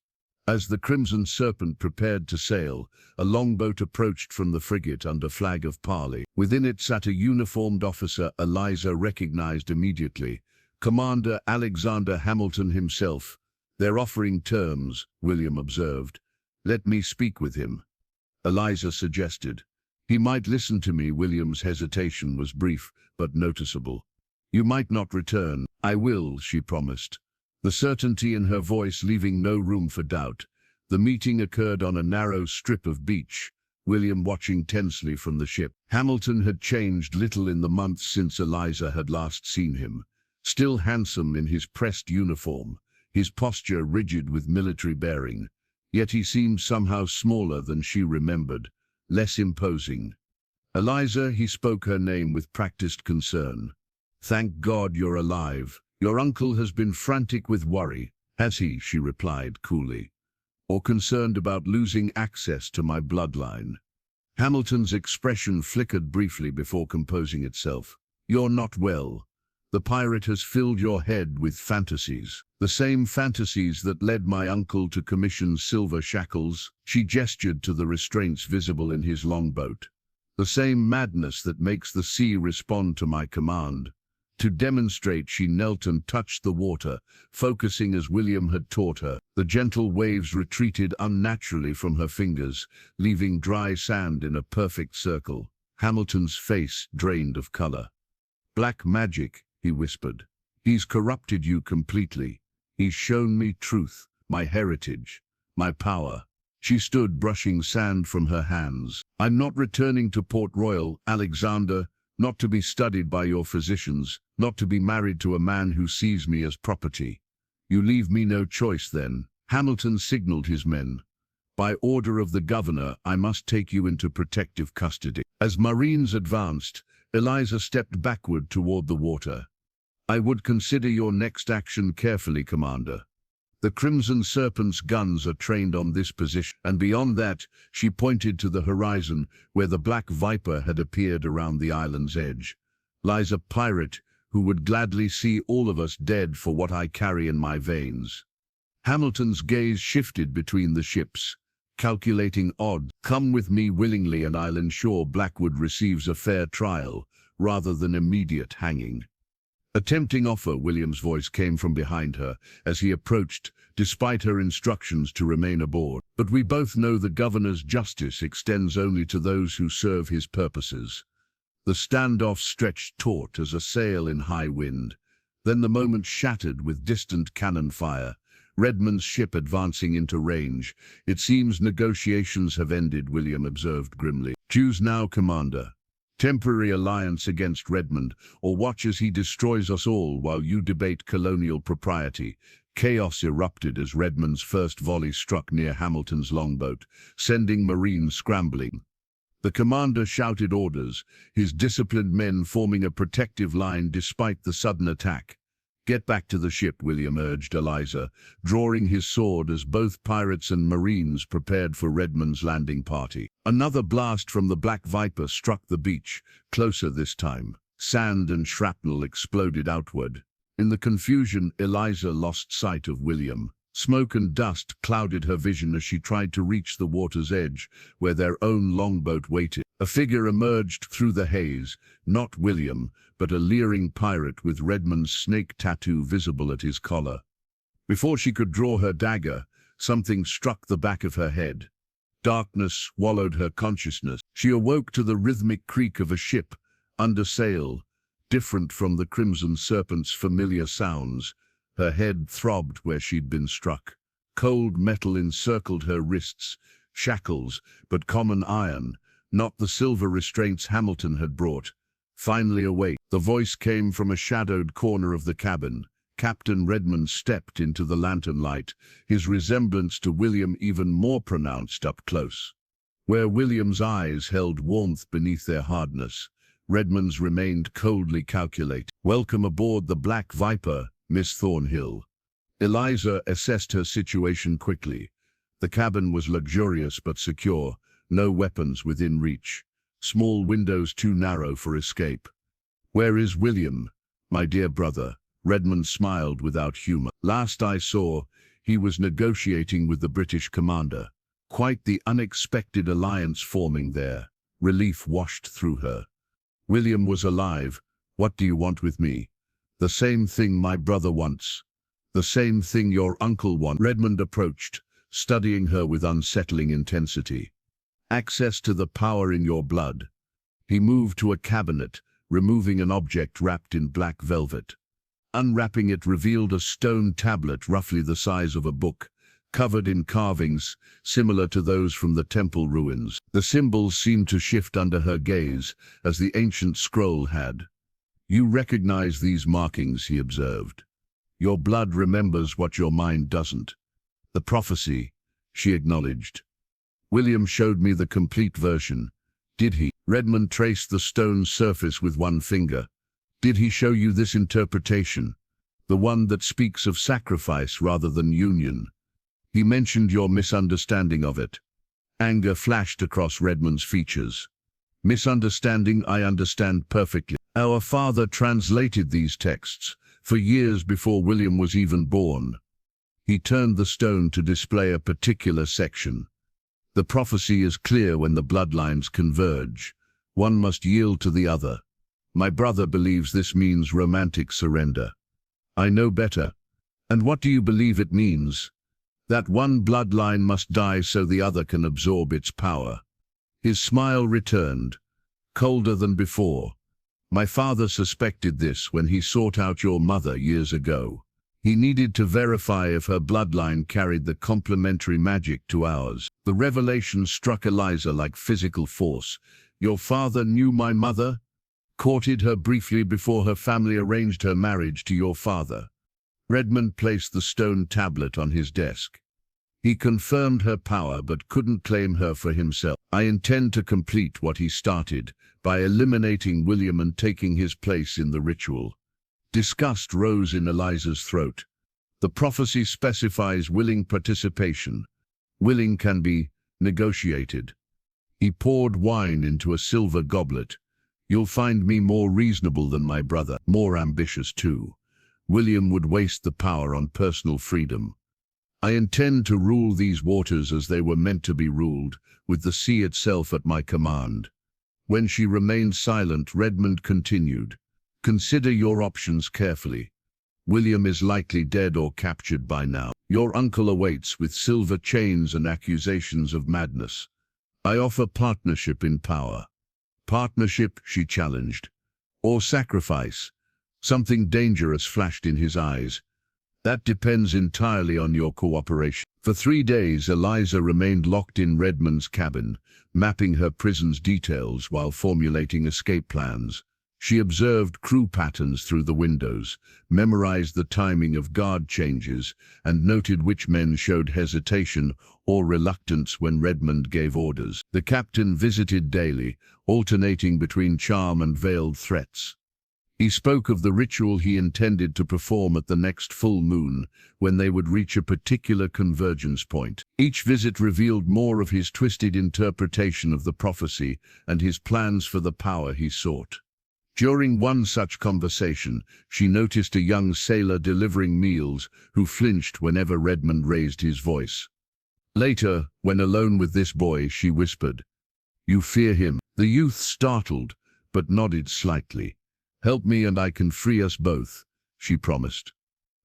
A: As the Crimson Serpent prepared to sail, a longboat approached from the frigate under flag of parley. Within it sat a uniformed officer Eliza recognized immediately, Commander Alexander Hamilton himself. They're offering terms, William observed. Let me speak with him. Eliza suggested. He might listen to me. William's hesitation was brief, but noticeable. You might not return. I will, she promised. The certainty in her voice leaving no room for doubt. The meeting occurred on a narrow strip of beach, William watching tensely from the ship. Hamilton had changed little in the months since Eliza had last seen him. Still handsome in his pressed uniform, his posture rigid with military bearing. Yet he seemed somehow smaller than she remembered, less imposing. Eliza, he spoke her name with practiced concern. Thank God you're alive. Your uncle has been frantic with worry, has he? She replied coolly. Or concerned about losing access to my bloodline? Hamilton's expression flickered briefly before composing itself. You're not well. The pirate has filled your head with fantasies. The same fantasies that led my uncle to commission silver shackles. She gestured to the restraints visible in his longboat. The same madness that makes the sea respond to my command. To demonstrate, she knelt and touched the water, focusing as William had taught her. The gentle waves retreated unnaturally from her fingers, leaving dry sand in a perfect circle. Hamilton's face drained of color. Black magic, he whispered. He's corrupted you completely. He's shown me truth, my heritage, my power. She stood, brushing sand from her hands. I'm not returning to Port Royal, Alexander. Not to be studied by your physicians, not to be married to a man who sees me as property. You leave me no choice then. Hamilton signaled his men. By order of the governor, I must take you into protective custody. As Marines advanced, Eliza stepped backward toward the water. I would consider your next action carefully, Commander. The Crimson Serpent's guns are trained on this position, and beyond that, she pointed to the horizon where the Black Viper had appeared around the island's edge. Lies a pirate who would gladly see all of us dead for what I carry in my veins. Hamilton's gaze shifted between the ships, calculating odds. Come with me willingly and I'll ensure Blackwood receives a fair trial, rather than immediate hanging. A tempting offer, William's voice came from behind her as he approached, despite her instructions to remain aboard. But we both know the governor's justice extends only to those who serve his purposes. The standoff stretched taut as a sail in high wind. Then the moment shattered with distant cannon fire. Redmond's ship advancing into range. It seems negotiations have ended, William observed grimly. Choose now, Commander. Temporary alliance against Redmond, or watch as he destroys us all while you debate colonial propriety. Chaos erupted as Redmond's first volley struck near Hamilton's longboat, sending Marines scrambling. The commander shouted orders, his disciplined men forming a protective line despite the sudden attack. Get back to the ship, William urged Eliza, drawing his sword as both pirates and marines prepared for Redmond's landing party. Another blast from the Black Viper struck the beach, closer this time. Sand and shrapnel exploded outward. In the confusion, Eliza lost sight of William. Smoke and dust clouded her vision as she tried to reach the water's edge, where their own longboat waited. A figure emerged through the haze, not William, but a leering pirate with Redmond's snake tattoo visible at his collar. Before she could draw her dagger, something struck the back of her head. Darkness swallowed her consciousness. She awoke to the rhythmic creak of a ship, under sail, different from the Crimson Serpent's familiar sounds. Her head throbbed where she'd been struck. Cold metal encircled her wrists, shackles, but common iron, not the silver restraints Hamilton had brought. Finally awake, the voice came from a shadowed corner of the cabin. Captain Redmond stepped into the lantern light, his resemblance to William even more pronounced up close. Where William's eyes held warmth beneath their hardness, Redmond's remained coldly calculating. "Welcome aboard the Black Viper, Miss Thornhill." Eliza assessed her situation quickly. The cabin was luxurious but secure, no weapons within reach, small windows too narrow for escape. "Where is William, my dear brother?" Redmond smiled without humor. "Last I saw, he was negotiating with the British commander." Quite the unexpected alliance forming there. Relief washed through her. "William was alive. What do you want with me?" "The same thing my brother wants. The same thing your uncle wants." Redmond approached, studying her with unsettling intensity. "Access to the power in your blood." He moved to a cabinet, removing an object wrapped in black velvet. Unwrapping it revealed a stone tablet roughly the size of a book, covered in carvings similar to those from the temple ruins. The symbols seemed to shift under her gaze, as the ancient scroll had. "You recognize these markings," he observed. "Your blood remembers what your mind doesn't." "The prophecy," she acknowledged. "William showed me the complete version." "Did he?" Redmond traced the stone surface with one finger. "Did he show you this interpretation? The one that speaks of sacrifice rather than union?" "He mentioned your misunderstanding of it." Anger flashed across Redmond's features. "Misunderstanding? I understand perfectly. Our father translated these texts for years before William was even born." He turned the stone to display a particular section. "The prophecy is clear: when the bloodlines converge, one must yield to the other. My brother believes this means romantic surrender." "I know better." "And what do you believe it means?" "That one bloodline must die so the other can absorb its power." His smile returned, colder than before. "My father suspected this when he sought out your mother years ago. He needed to verify if her bloodline carried the complementary magic to ours." The revelation struck Eliza like physical force. "Your father knew my mother? Courted her briefly before her family arranged her marriage to your father?" Redmond placed the stone tablet on his desk. "He confirmed her power but couldn't claim her for himself. I intend to complete what he started, by eliminating William and taking his place in the ritual." Disgust rose in Eliza's throat. "The prophecy specifies willing participation. Willing can be negotiated." He poured wine into a silver goblet. "You'll find me more reasonable than my brother, more ambitious too. William would waste the power on personal freedom. I intend to rule these waters as they were meant to be ruled, with the sea itself at my command." When she remained silent, Redmond continued, "Consider your options carefully. William is likely dead or captured by now. Your uncle awaits with silver chains and accusations of madness. I offer partnership in power." "Partnership?" she challenged. "Or sacrifice?" Something dangerous flashed in his eyes. "That depends entirely on your cooperation." For 3 days, Eliza remained locked in Redmond's cabin, mapping her prison's details while formulating escape plans. She observed crew patterns through the windows, memorized the timing of guard changes, and noted which men showed hesitation or reluctance when Redmond gave orders. The captain visited daily, alternating between charm and veiled threats. He spoke of the ritual he intended to perform at the next full moon, when they would reach a particular convergence point. Each visit revealed more of his twisted interpretation of the prophecy and his plans for the power he sought. During one such conversation, she noticed a young sailor delivering meals who flinched whenever Redmond raised his voice. Later, when alone with this boy, she whispered, "You fear him." The youth startled, but nodded slightly. "Help me and I can free us both," she promised.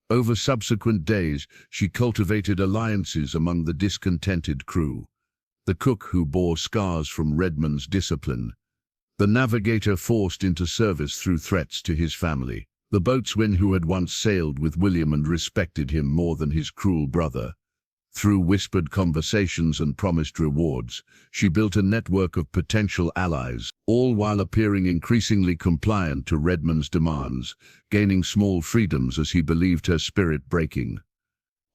A: Over subsequent days, she cultivated alliances among the discontented crew. The cook who bore scars from Redmond's discipline. The navigator forced into service through threats to his family. The boatswain who had once sailed with William and respected him more than his cruel brother. Through whispered conversations and promised rewards, she built a network of potential allies, all while appearing increasingly compliant to Redmond's demands, gaining small freedoms as he believed her spirit breaking.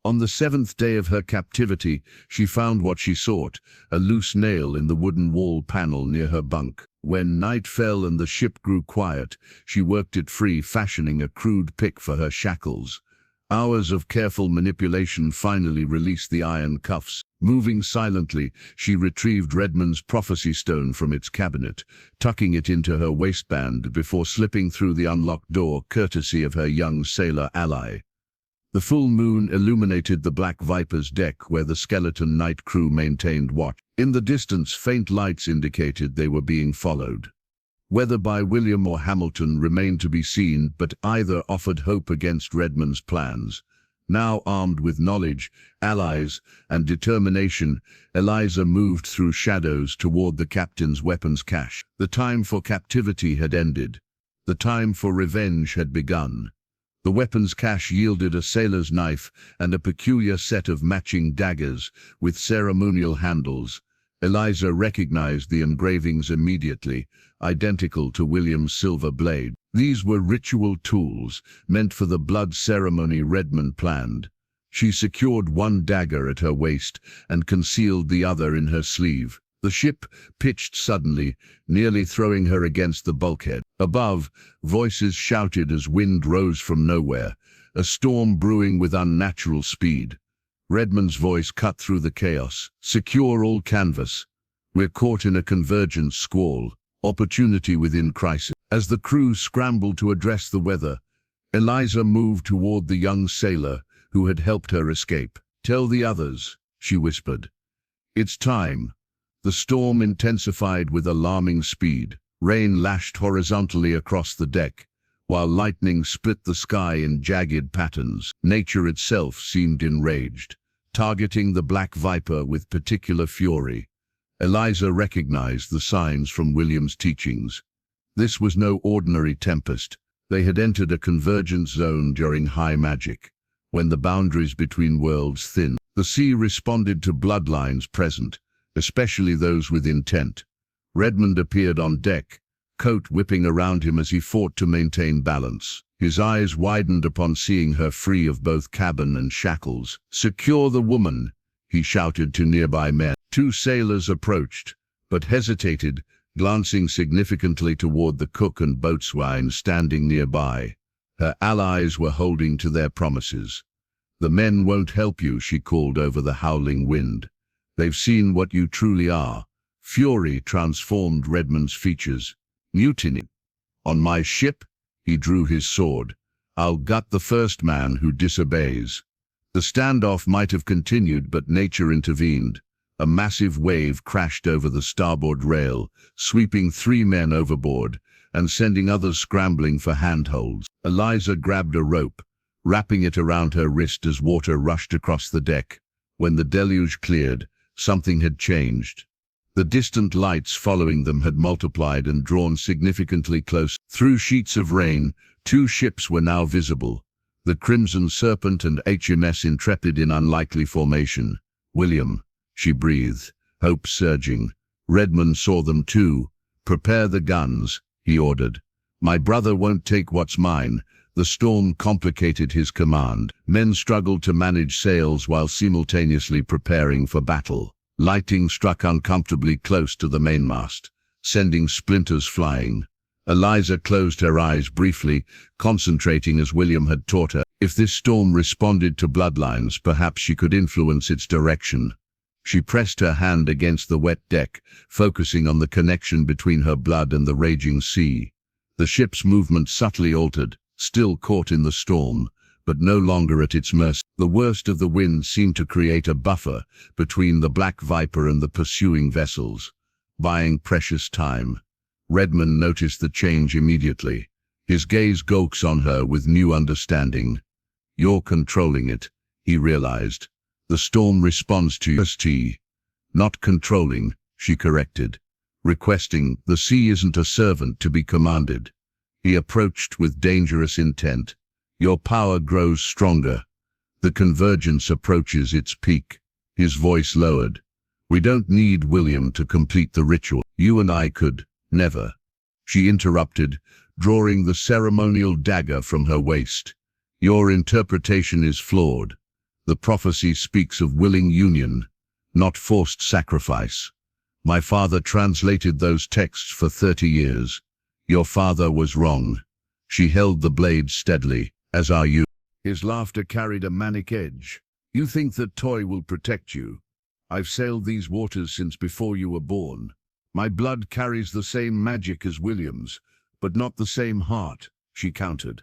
A: On the 7th day of her captivity, she found what she sought, a loose nail in the wooden wall panel near her bunk. When night fell and the ship grew quiet, she worked it free, fashioning a crude pick for her shackles. Hours of careful manipulation finally released the iron cuffs. Moving silently, she retrieved Redmond's prophecy stone from its cabinet, tucking it into her waistband before slipping through the unlocked door courtesy of her young sailor ally. The full moon illuminated the Black Viper's deck where the skeleton night crew maintained watch. In the distance, faint lights indicated they were being followed. Whether by William or Hamilton remained to be seen, but either offered hope against Redmond's plans. Now armed with knowledge, allies, and determination, Eliza moved through shadows toward the captain's weapons cache. The time for captivity had ended. The time for revenge had begun. The weapons cache yielded a sailor's knife and a peculiar set of matching daggers with ceremonial handles. Eliza recognized the engravings immediately, identical to William's silver blade. These were ritual tools, meant for the blood ceremony Redmond planned. She secured one dagger at her waist and concealed the other in her sleeve. The ship pitched suddenly, nearly throwing her against the bulkhead. Above, voices shouted as wind rose from nowhere, a storm brewing with unnatural speed. Redmond's voice cut through the chaos. "Secure all canvas. We're caught in a convergence squall. Opportunity within crisis." As the crew scrambled to address the weather, Eliza moved toward the young sailor who had helped her escape. "Tell the others," she whispered. "It's time." The storm intensified with alarming speed. Rain lashed horizontally across the deck, while lightning split the sky in jagged patterns. Nature itself seemed enraged, targeting the Black Viper with particular fury. Eliza recognized the signs from William's teachings. This was no ordinary tempest. They had entered a convergence zone during high magic, when the boundaries between worlds thinned. The sea responded to bloodlines present, especially those with intent. Redmond appeared on deck, coat whipping around him as he fought to maintain balance. His eyes widened upon seeing her free of both cabin and shackles. "Secure the woman," he shouted to nearby men. 2 sailors approached, but hesitated, glancing significantly toward the cook and boatswain standing nearby. Her allies were holding to their promises. "The men won't help you," she called over the howling wind. "They've seen what you truly are." Fury transformed Redmond's features. "Mutiny. On my ship?" He drew his sword. "I'll gut the first man who disobeys." The standoff might have continued, but nature intervened. A massive wave crashed over the starboard rail, sweeping 3 men overboard and sending others scrambling for handholds. Eliza grabbed a rope, wrapping it around her wrist as water rushed across the deck. When the deluge cleared, something had changed. The distant lights following them had multiplied and drawn significantly close. Through sheets of rain, 2 ships were now visible, the Crimson Serpent and HMS Intrepid in unlikely formation. "William," she breathed, hope surging. Redmond saw them too. "Prepare the guns," he ordered. "My brother won't take what's mine." The storm complicated his command. Men struggled to manage sails while simultaneously preparing for battle. Lighting struck uncomfortably close to the mainmast, sending splinters flying. Eliza closed her eyes briefly, concentrating as William had taught her. If this storm responded to bloodlines, perhaps she could influence its direction. She pressed her hand against the wet deck, focusing on the connection between her blood and the raging sea. The ship's movement subtly altered, still caught in the storm, but no longer at its mercy. The worst of the wind seemed to create a buffer between the Black Viper and the pursuing vessels, buying precious time. Redmond noticed the change immediately. His gaze gulks on her with new understanding. "You're controlling it," he realized. "The storm responds to you." "Not controlling," she corrected, requesting. "The sea isn't a servant to be commanded." He approached with dangerous intent. "Your power grows stronger. The convergence approaches its peak." His voice lowered. "We don't need William to complete the ritual. You and I could." "Never," she interrupted, drawing the ceremonial dagger from her waist. "Your interpretation is flawed. The prophecy speaks of willing union, not forced sacrifice. My father translated those texts for 30 years. Your father was wrong." She held the blade steadily. "As are you." His laughter carried a manic edge. "You think that toy will protect you? I've sailed these waters since before you were born. My blood carries the same magic as William's, but not the same heart," she countered.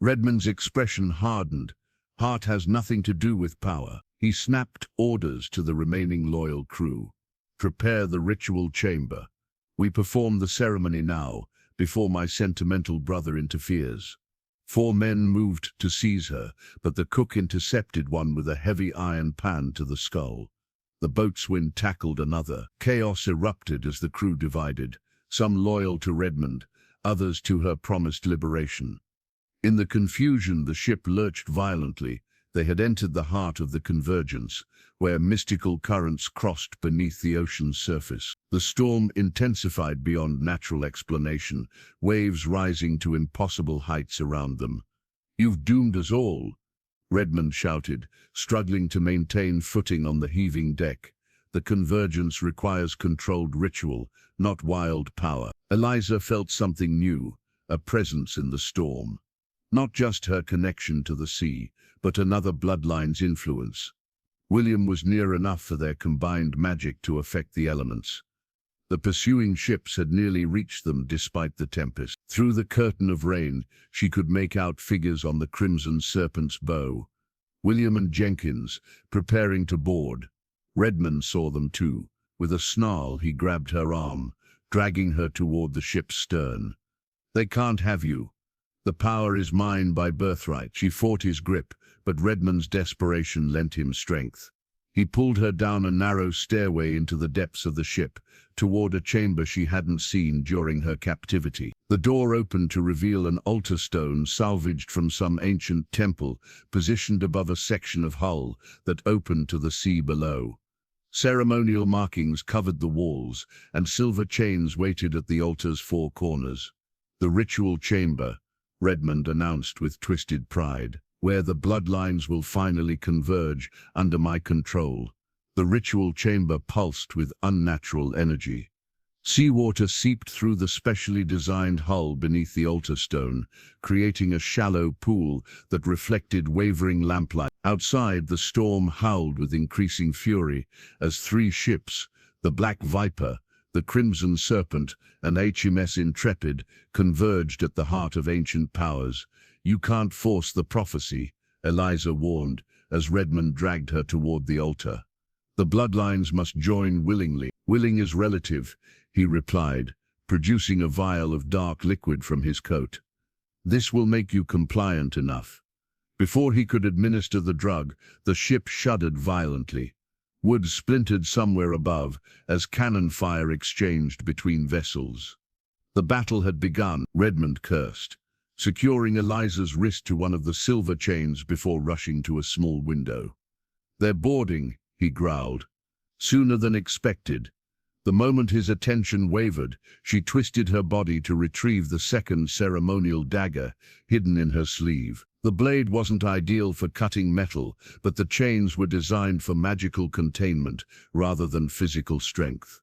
A: Redmond's expression hardened. "Heart has nothing to do with power." He snapped orders to the remaining loyal crew. "Prepare the ritual chamber. We perform the ceremony now, before my sentimental brother interferes." 4 men moved to seize her, but the cook intercepted one with a heavy iron pan to the skull. The boatswain tackled another. Chaos erupted as the crew divided, some loyal to Redmond, others to her promised liberation. In the confusion, the ship lurched violently. They had entered the heart of the convergence, where mystical currents crossed beneath the ocean's surface. The storm intensified beyond natural explanation, waves rising to impossible heights around them. "You've doomed us all," Redmond shouted, struggling to maintain footing on the heaving deck. "The convergence requires controlled ritual, not wild power." Eliza felt something new, a presence in the storm. Not just her connection to the sea, but another bloodline's influence. William was near enough for their combined magic to affect the elements. The pursuing ships had nearly reached them despite the tempest. Through the curtain of rain, she could make out figures on the Crimson Serpent's bow. William and Jenkins, preparing to board. Redmond saw them too. With a snarl, he grabbed her arm, dragging her toward the ship's stern. "They can't have you. The power is mine by birthright." She fought his grip, but Redmond's desperation lent him strength. He pulled her down a narrow stairway into the depths of the ship, toward a chamber she hadn't seen during her captivity. The door opened to reveal an altar stone salvaged from some ancient temple, positioned above a section of hull that opened to the sea below. Ceremonial markings covered the walls, and silver chains waited at the altar's 4 corners. "The ritual chamber," Redmond announced with twisted pride, "where the bloodlines will finally converge under my control." The ritual chamber pulsed with unnatural energy. Seawater seeped through the specially designed hull beneath the altar stone, creating a shallow pool that reflected wavering lamplight. Outside, the storm howled with increasing fury as 3 ships, the Black Viper, the Crimson Serpent, and HMS Intrepid, converged at the heart of ancient powers. "You can't force the prophecy," Eliza warned, as Redmond dragged her toward the altar. "The bloodlines must join willingly." "Willing is relative," he replied, producing a vial of dark liquid from his coat. "This will make you compliant enough." Before he could administer the drug, the ship shuddered violently. Wood splintered somewhere above as cannon fire exchanged between vessels. The battle had begun, Redmond cursed, securing Eliza's wrist to one of the silver chains before rushing to a small window. "They're boarding," he growled. "Sooner than expected." The moment his attention wavered, she twisted her body to retrieve the second ceremonial dagger, hidden in her sleeve. The blade wasn't ideal for cutting metal, but the chains were designed for magical containment rather than physical strength.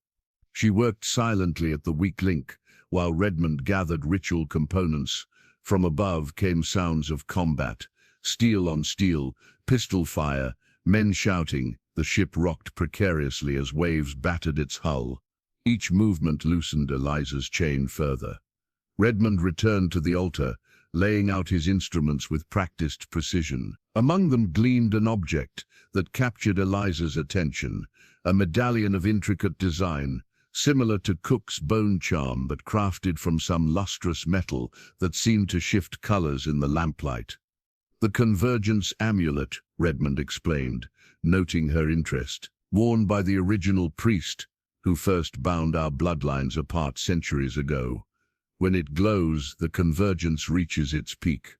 A: She worked silently at the weak link, while Redmond gathered ritual components. From above came sounds of combat, steel on steel, pistol fire, men shouting. The ship rocked precariously as waves battered its hull. Each movement loosened Eliza's chain further. Redmond returned to the altar, laying out his instruments with practiced precision. Among them gleamed an object that captured Eliza's attention, a medallion of intricate design, similar to Cook's bone charm but crafted from some lustrous metal that seemed to shift colors in the lamplight. "The Convergence Amulet," Redmond explained, noting her interest, "worn by the original priest who first bound our bloodlines apart centuries ago. When it glows, the convergence reaches its peak."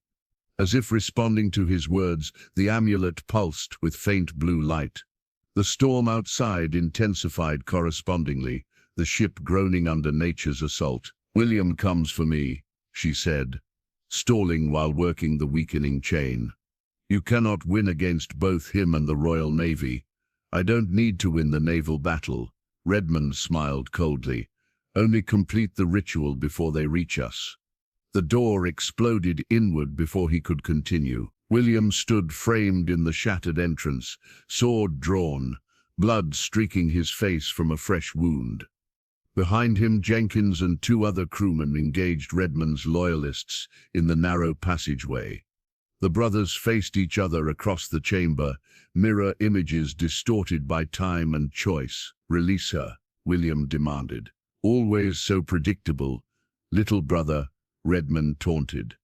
A: As if responding to his words, the amulet pulsed with faint blue light. The storm outside intensified correspondingly, the ship groaning under nature's assault. "William comes for me," she said, stalling while working the weakening chain. "You cannot win against both him and the Royal Navy." "I don't need to win the naval battle," Redmond smiled coldly. "Only complete the ritual before they reach us." The door exploded inward before he could continue. William stood framed in the shattered entrance, sword drawn, blood streaking his face from a fresh wound. Behind him, Jenkins and two other crewmen engaged Redmond's loyalists in the narrow passageway. The brothers faced each other across the chamber, mirror images distorted by time and choice. "Release her," William demanded. "Always so predictable, little brother," Redmond taunted.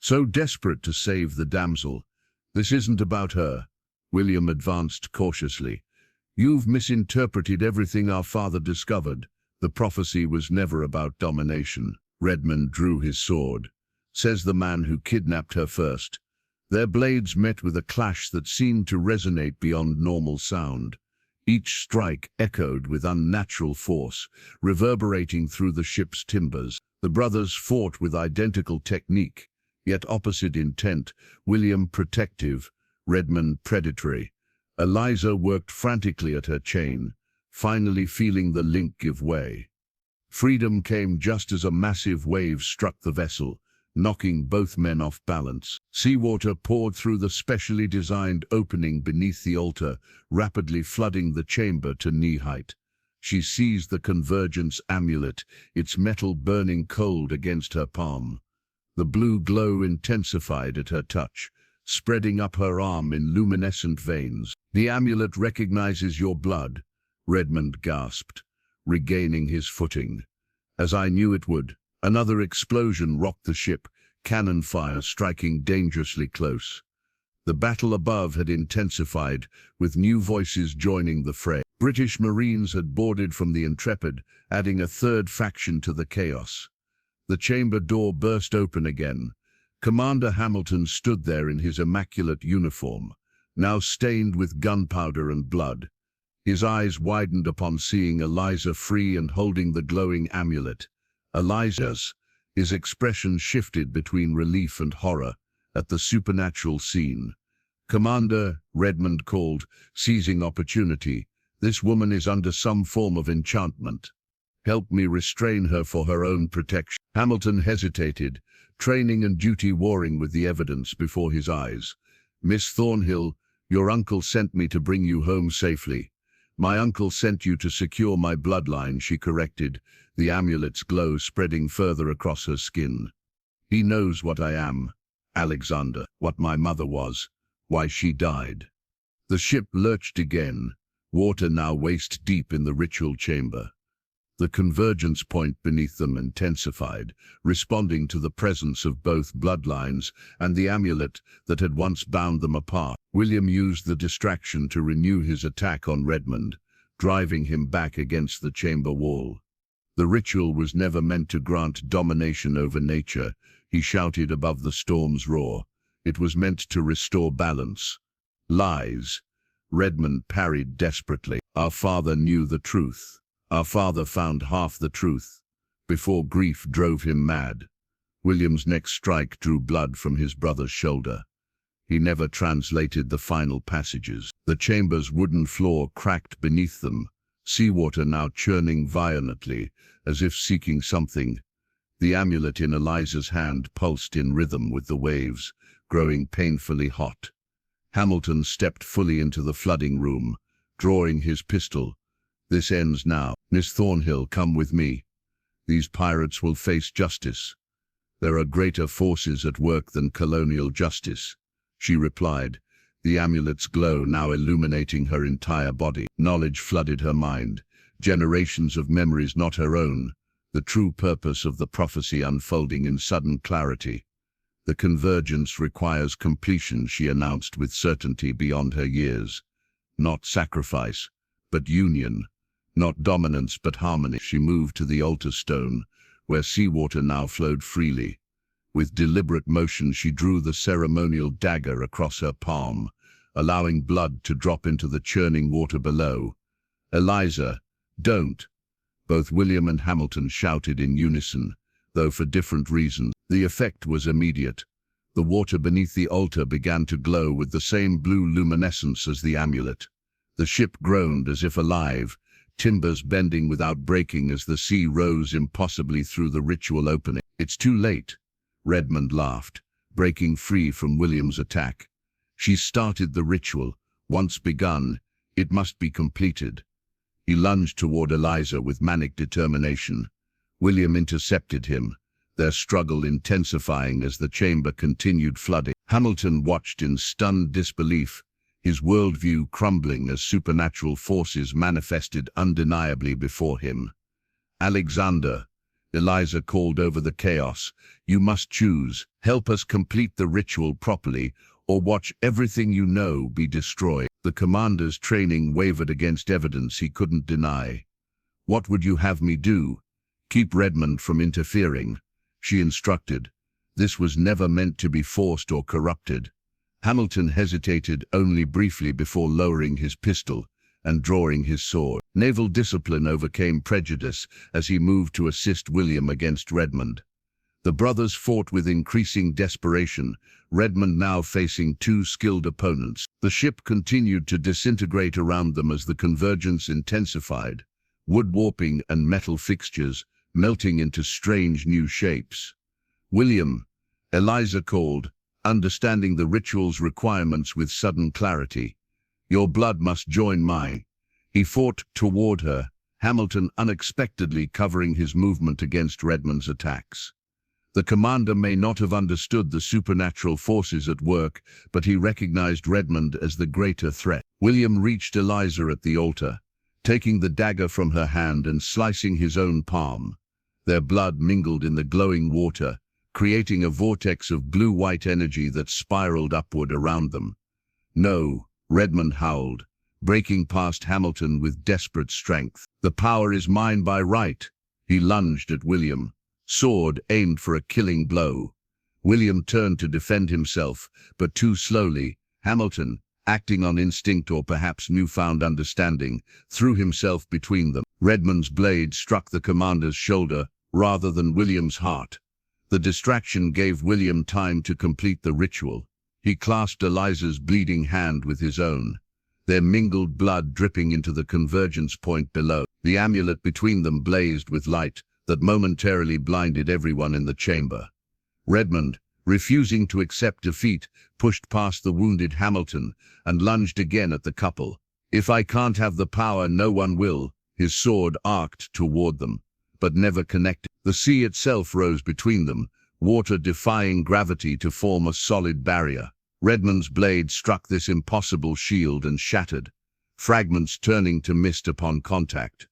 A: "So desperate to save the damsel. This isn't about her." William advanced cautiously. "You've misinterpreted everything our father discovered. The prophecy was never about domination." Redmond drew his sword. "Says the man who kidnapped her first." Their blades met with a clash that seemed to resonate beyond normal sound. Each strike echoed with unnatural force, reverberating through the ship's timbers. The brothers fought with identical technique, yet opposite intent, William protective, Redmond predatory. Eliza worked frantically at her chain, finally feeling the link give way. Freedom came just as a massive wave struck the vessel, knocking both men off balance. Seawater poured through the specially designed opening beneath the altar, rapidly flooding the chamber to knee-height. She seized the Convergence Amulet, its metal burning cold against her palm. The blue glow intensified at her touch, spreading up her arm in luminescent veins. "The amulet recognizes your blood," Redmond gasped, regaining his footing. "As I knew it would." Another explosion rocked the ship, cannon fire striking dangerously close. The battle above had intensified, with new voices joining the fray. British Marines had boarded from the Intrepid, adding a third faction to the chaos. The chamber door burst open again. Commander Hamilton stood there in his immaculate uniform, now stained with gunpowder and blood. His eyes widened upon seeing Eliza free and holding the glowing amulet. Eliza's. His expression shifted between relief and horror at the supernatural scene. "Commander," Redmond called, seizing opportunity, "this woman is under some form of enchantment. Help me restrain her for her own protection." Hamilton hesitated, training and duty warring with the evidence before his eyes. "Miss Thornhill, your uncle sent me to bring you home safely." "My uncle sent you to secure my bloodline," she corrected, the amulet's glow spreading further across her skin. "He knows what I am, Alexander, what my mother was, why she died." The ship lurched again, water now waist-deep in the ritual chamber. The convergence point beneath them intensified, responding to the presence of both bloodlines and the amulet that had once bound them apart. William used the distraction to renew his attack on Redmond, driving him back against the chamber wall. "The ritual was never meant to grant domination over nature," he shouted above the storm's roar. "It was meant to restore balance." "Lies," Redmond parried desperately. "Our father knew the truth. Our father found half the truth, before grief drove him mad." William's next strike drew blood from his brother's shoulder. He never translated the final passages. The chamber's wooden floor cracked beneath them, seawater now churning violently, as if seeking something. The amulet in Eliza's hand pulsed in rhythm with the waves, growing painfully hot. Hamilton stepped fully into the flooding room, drawing his pistol. "This ends now. Miss Thornhill, come with me. These pirates will face justice." "There are greater forces at work than colonial justice," she replied, the amulet's glow now illuminating her entire body. Knowledge flooded her mind, generations of memories not her own, the true purpose of the prophecy unfolding in sudden clarity. "The convergence requires completion," she announced with certainty beyond her years. "Not sacrifice, but union. Not dominance, but harmony." She moved to the altar stone, where seawater now flowed freely. With deliberate motion, she drew the ceremonial dagger across her palm, allowing blood to drop into the churning water below. "Eliza, don't!" Both William and Hamilton shouted in unison, though for different reasons. The effect was immediate. The water beneath the altar began to glow with the same blue luminescence as the amulet. The ship groaned as if alive, timbers bending without breaking as the sea rose impossibly through the ritual opening. "It's too late," Redmond laughed, breaking free from William's attack. "She started the ritual. Once begun, it must be completed." He lunged toward Eliza with manic determination. William intercepted him, their struggle intensifying as the chamber continued flooding. Hamilton watched in stunned disbelief, his worldview crumbling as supernatural forces manifested undeniably before him. "Alexander," Eliza called over the chaos, "you must choose. Help us complete the ritual properly, or watch everything you know be destroyed." The commander's training wavered against evidence he couldn't deny. "What would you have me do?" "Keep Redmond from interfering," she instructed. This was never meant to be forced or corrupted. Hamilton hesitated only briefly before lowering his pistol and drawing his sword. Naval discipline overcame prejudice as he moved to assist William against Redmond. The brothers fought with increasing desperation, Redmond now facing two skilled opponents. The ship continued to disintegrate around them as the convergence intensified, wood warping and metal fixtures melting into strange new shapes. "William," Eliza called, understanding the ritual's requirements with sudden clarity. "Your blood must join mine." He fought toward her, Hamilton unexpectedly covering his movement against Redmond's attacks. The commander may not have understood the supernatural forces at work, but he recognized Redmond as the greater threat. William reached Eliza at the altar, taking the dagger from her hand and slicing his own palm. Their blood mingled in the glowing water, creating a vortex of blue-white energy that spiraled upward around them. "No," Redmond howled, breaking past Hamilton with desperate strength. "The power is mine by right." He lunged at William, sword aimed for a killing blow. William turned to defend himself, but too slowly. Hamilton, acting on instinct or perhaps newfound understanding, threw himself between them. Redmond's blade struck the commander's shoulder rather than William's heart. The distraction gave William time to complete the ritual. He clasped Eliza's bleeding hand with his own, their mingled blood dripping into the convergence point below. The amulet between them blazed with light that momentarily blinded everyone in the chamber. Redmond, refusing to accept defeat, pushed past the wounded Hamilton and lunged again at the couple. "If I can't have the power, no one will." His sword arced toward them, but never connected. The sea itself rose between them, water defying gravity to form a solid barrier. Redmond's blade struck this impossible shield and shattered, fragments turning to mist upon contact.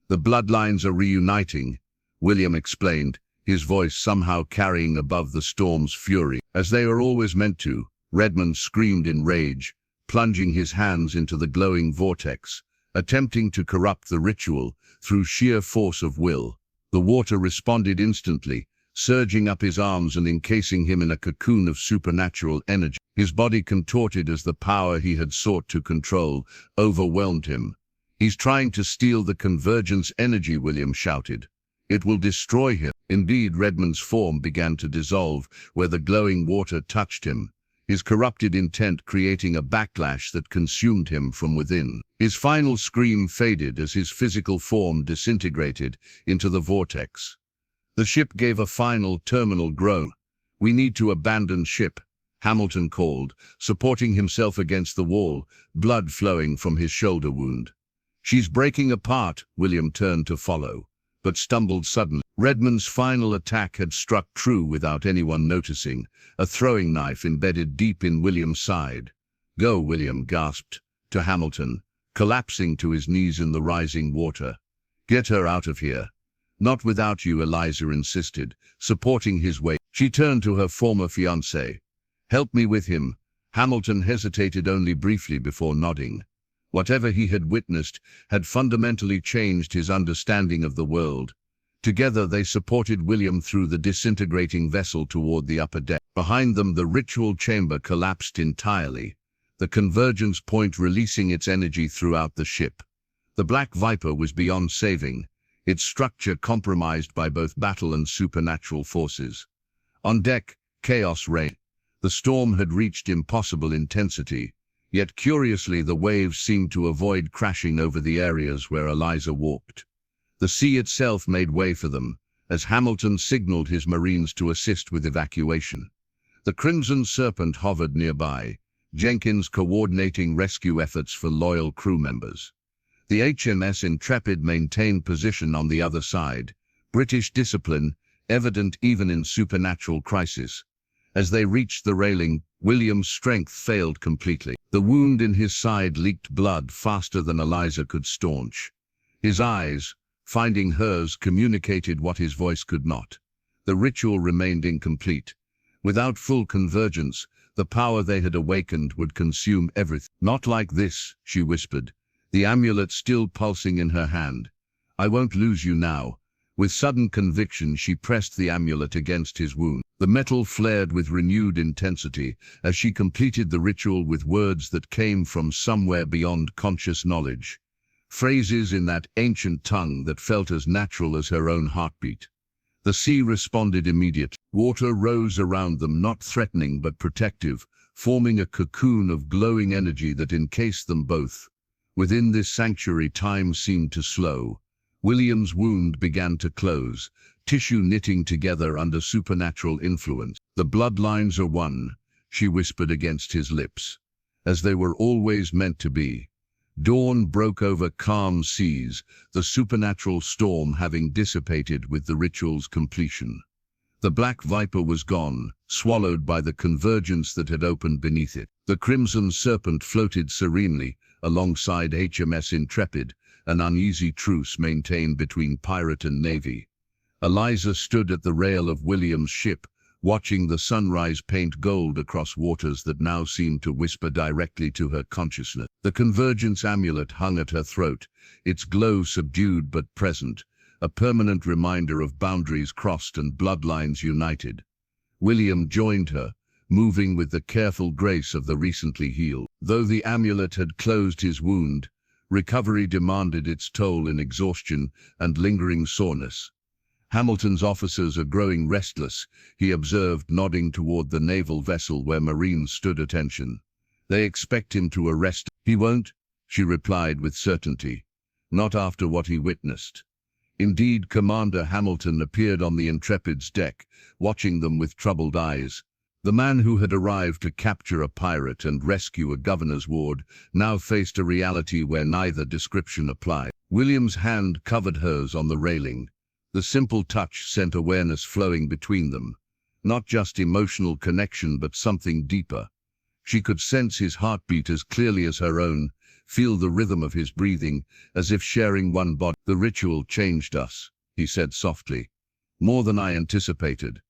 A: "The bloodlines are reuniting," William explained, his voice somehow carrying above the storm's fury. "As they are always meant to," Redmond screamed in rage, plunging his hands into the glowing vortex, attempting to corrupt the ritual through sheer force of will. The water responded instantly, surging up his arms and encasing him in a cocoon of supernatural energy. His body contorted as the power he had sought to control overwhelmed him. "He's trying to steal the convergence energy," William shouted. "It will destroy him." Indeed, Redmond's form began to dissolve where the glowing water touched him, his corrupted intent creating a backlash that consumed him from within. His final scream faded as his physical form disintegrated into the vortex. The ship gave a final terminal groan. "We need to abandon ship," Hamilton called, supporting himself against the wall, blood flowing from his shoulder wound. "She's breaking apart," William turned to follow, but stumbled suddenly. Redmond's final attack had struck true without anyone noticing, a throwing knife embedded deep in William's side. "Go," William gasped to Hamilton, collapsing to his knees in the rising water. "Get her out of here." "Not without you," Eliza insisted, supporting his weight. She turned to her former fiancé. "Help me with him." Hamilton hesitated only briefly before nodding. Whatever he had witnessed had fundamentally changed his understanding of the world. Together they supported William through the disintegrating vessel toward the upper deck. Behind them, the ritual chamber collapsed entirely, the convergence point releasing its energy throughout the ship. The Black Viper was beyond saving, its structure compromised by both battle and supernatural forces. On deck, chaos reigned. The storm had reached impossible intensity, yet curiously the waves seemed to avoid crashing over the areas where Eliza walked. The sea itself made way for them, as Hamilton signaled his Marines to assist with evacuation. The Crimson Serpent hovered nearby, Jenkins coordinating rescue efforts for loyal crew members. The HMS Intrepid maintained position on the other side, British discipline evident even in supernatural crisis. As they reached the railing, William's strength failed completely. The wound in his side leaked blood faster than Eliza could staunch. His eyes, finding hers, communicated what his voice could not. The ritual remained incomplete. Without full convergence, the power they had awakened would consume everything. "Not like this," she whispered, the amulet still pulsing in her hand. "I won't lose you now." With sudden conviction, she pressed the amulet against his wound. The metal flared with renewed intensity as she completed the ritual with words that came from somewhere beyond conscious knowledge. Phrases in that ancient tongue that felt as natural as her own heartbeat. The sea responded immediately. Water rose around them, not threatening but protective, forming a cocoon of glowing energy that encased them both. Within this sanctuary, time seemed to slow. William's wound began to close, tissue knitting together under supernatural influence. "The bloodlines are one," she whispered against his lips, "as they were always meant to be." Dawn broke over calm seas, the supernatural storm having dissipated with the ritual's completion. The Black Viper was gone, swallowed by the convergence that had opened beneath it. The Crimson Serpent floated serenely alongside HMS Intrepid, an uneasy truce maintained between pirate and navy. Eliza stood at the rail of William's ship, watching the sunrise paint gold across waters that now seemed to whisper directly to her consciousness. The convergence amulet hung at her throat, its glow subdued but present, a permanent reminder of boundaries crossed and bloodlines united. William joined her, moving with the careful grace of the recently healed. Though the amulet had closed his wound, recovery demanded its toll in exhaustion and lingering soreness. "Hamilton's officers are growing restless," he observed, nodding toward the naval vessel where Marines stood attention. "They expect him to arrest." "He won't," she replied with certainty. "Not after what he witnessed." Indeed, Commander Hamilton appeared on the Intrepid's deck, watching them with troubled eyes. The man who had arrived to capture a pirate and rescue a governor's ward now faced a reality where neither description applied. William's hand covered hers on the railing. The simple touch sent awareness flowing between them. Not just emotional connection, but something deeper. She could sense his heartbeat as clearly as her own, feel the rhythm of his breathing, as if sharing one body. "The ritual changed us," he said softly. "More than I anticipated."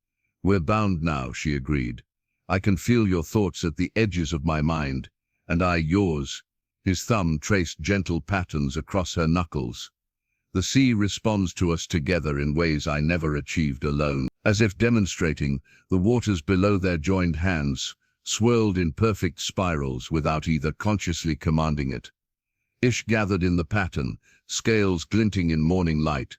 A: "We're bound now," she agreed. "I can feel your thoughts at the edges of my mind, and I yours." His thumb traced gentle patterns across her knuckles. "The sea responds to us together in ways I never achieved alone." As if demonstrating, the waters below their joined hands swirled in perfect spirals without either consciously commanding it. Ish gathered in the pattern, scales glinting in morning light.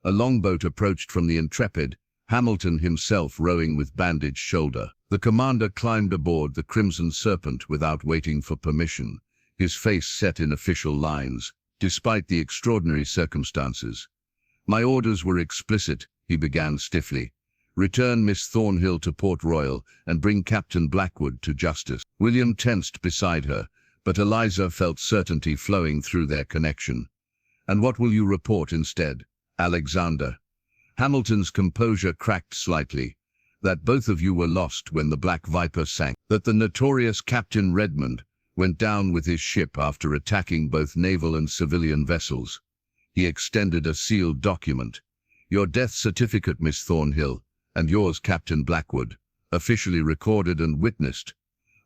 A: A longboat approached from the Intrepid, Hamilton himself rowing with bandaged shoulder. The commander climbed aboard the Crimson Serpent without waiting for permission, his face set in official lines, despite the extraordinary circumstances. My orders were explicit, he began stiffly. Return Miss Thornhill to Port Royal and bring Captain Blackwood to justice. William tensed beside her, but Eliza felt certainty flowing through their connection. And what will you report instead, Alexander? Hamilton's composure cracked slightly. That both of you were lost when the Black Viper sank. That the notorious Captain Redmond went down with his ship after attacking both naval and civilian vessels. He extended a sealed document. Your death certificate, Miss Thornhill, and yours, Captain Blackwood, officially recorded and witnessed.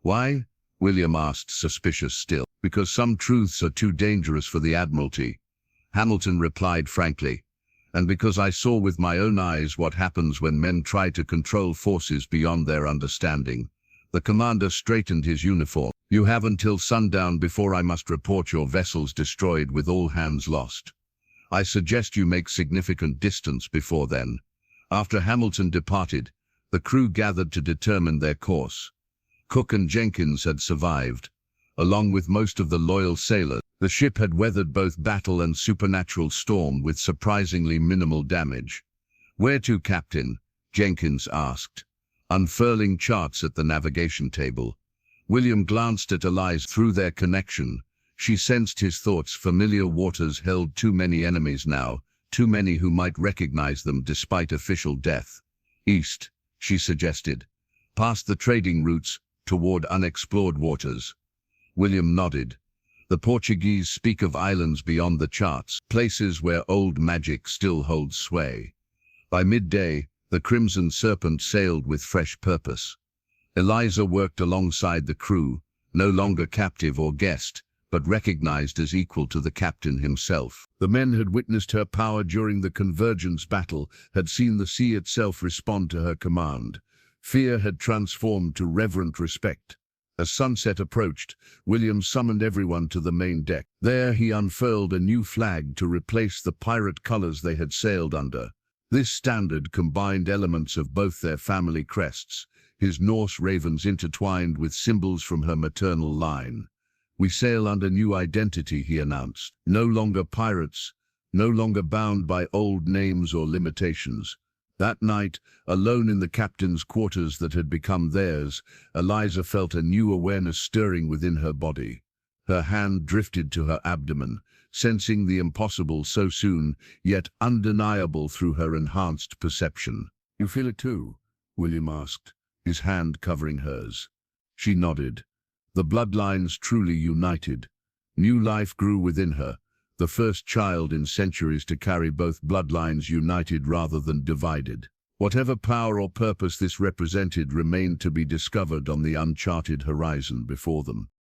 A: Why? William asked, suspicious still. Because some truths are too dangerous for the Admiralty, Hamilton replied frankly. And because I saw with my own eyes what happens when men try to control forces beyond their understanding. The commander straightened his uniform. You have until sundown before I must report your vessels destroyed with all hands lost. I suggest you make significant distance before then. After Hamilton departed, the crew gathered to determine their course. Cook and Jenkins had survived. Along with most of the loyal sailors, the ship had weathered both battle and supernatural storm with surprisingly minimal damage. Where to, Captain? Jenkins asked, unfurling charts at the navigation table. William glanced at Eliza. Through their connection, she sensed his thoughts. Familiar waters held too many enemies now, too many who might recognize them despite official death. East, she suggested, past the trading routes, toward unexplored waters. William nodded. The Portuguese speak of islands beyond the charts, places where old magic still holds sway. By midday, the Crimson Serpent sailed with fresh purpose. Eliza worked alongside the crew, no longer captive or guest, but recognized as equal to the captain himself. The men had witnessed her power during the Convergence battle, had seen the sea itself respond to her command. Fear had transformed to reverent respect. As sunset approached, William summoned everyone to the main deck. There he unfurled a new flag to replace the pirate colors they had sailed under. This standard combined elements of both their family crests, his Norse ravens intertwined with symbols from her maternal line. We sail under new identity, he announced. No longer pirates, no longer bound by old names or limitations. That night, alone in the captain's quarters that had become theirs, Eliza felt a new awareness stirring within her body. Her hand drifted to her abdomen, sensing the impossible so soon, yet undeniable through her enhanced perception. You feel it too? William asked, his hand covering hers. She nodded. The bloodlines truly united. New life grew within her, the first child in centuries to carry both bloodlines united rather than divided. Whatever power or purpose this represented remained to be discovered on the uncharted horizon before them.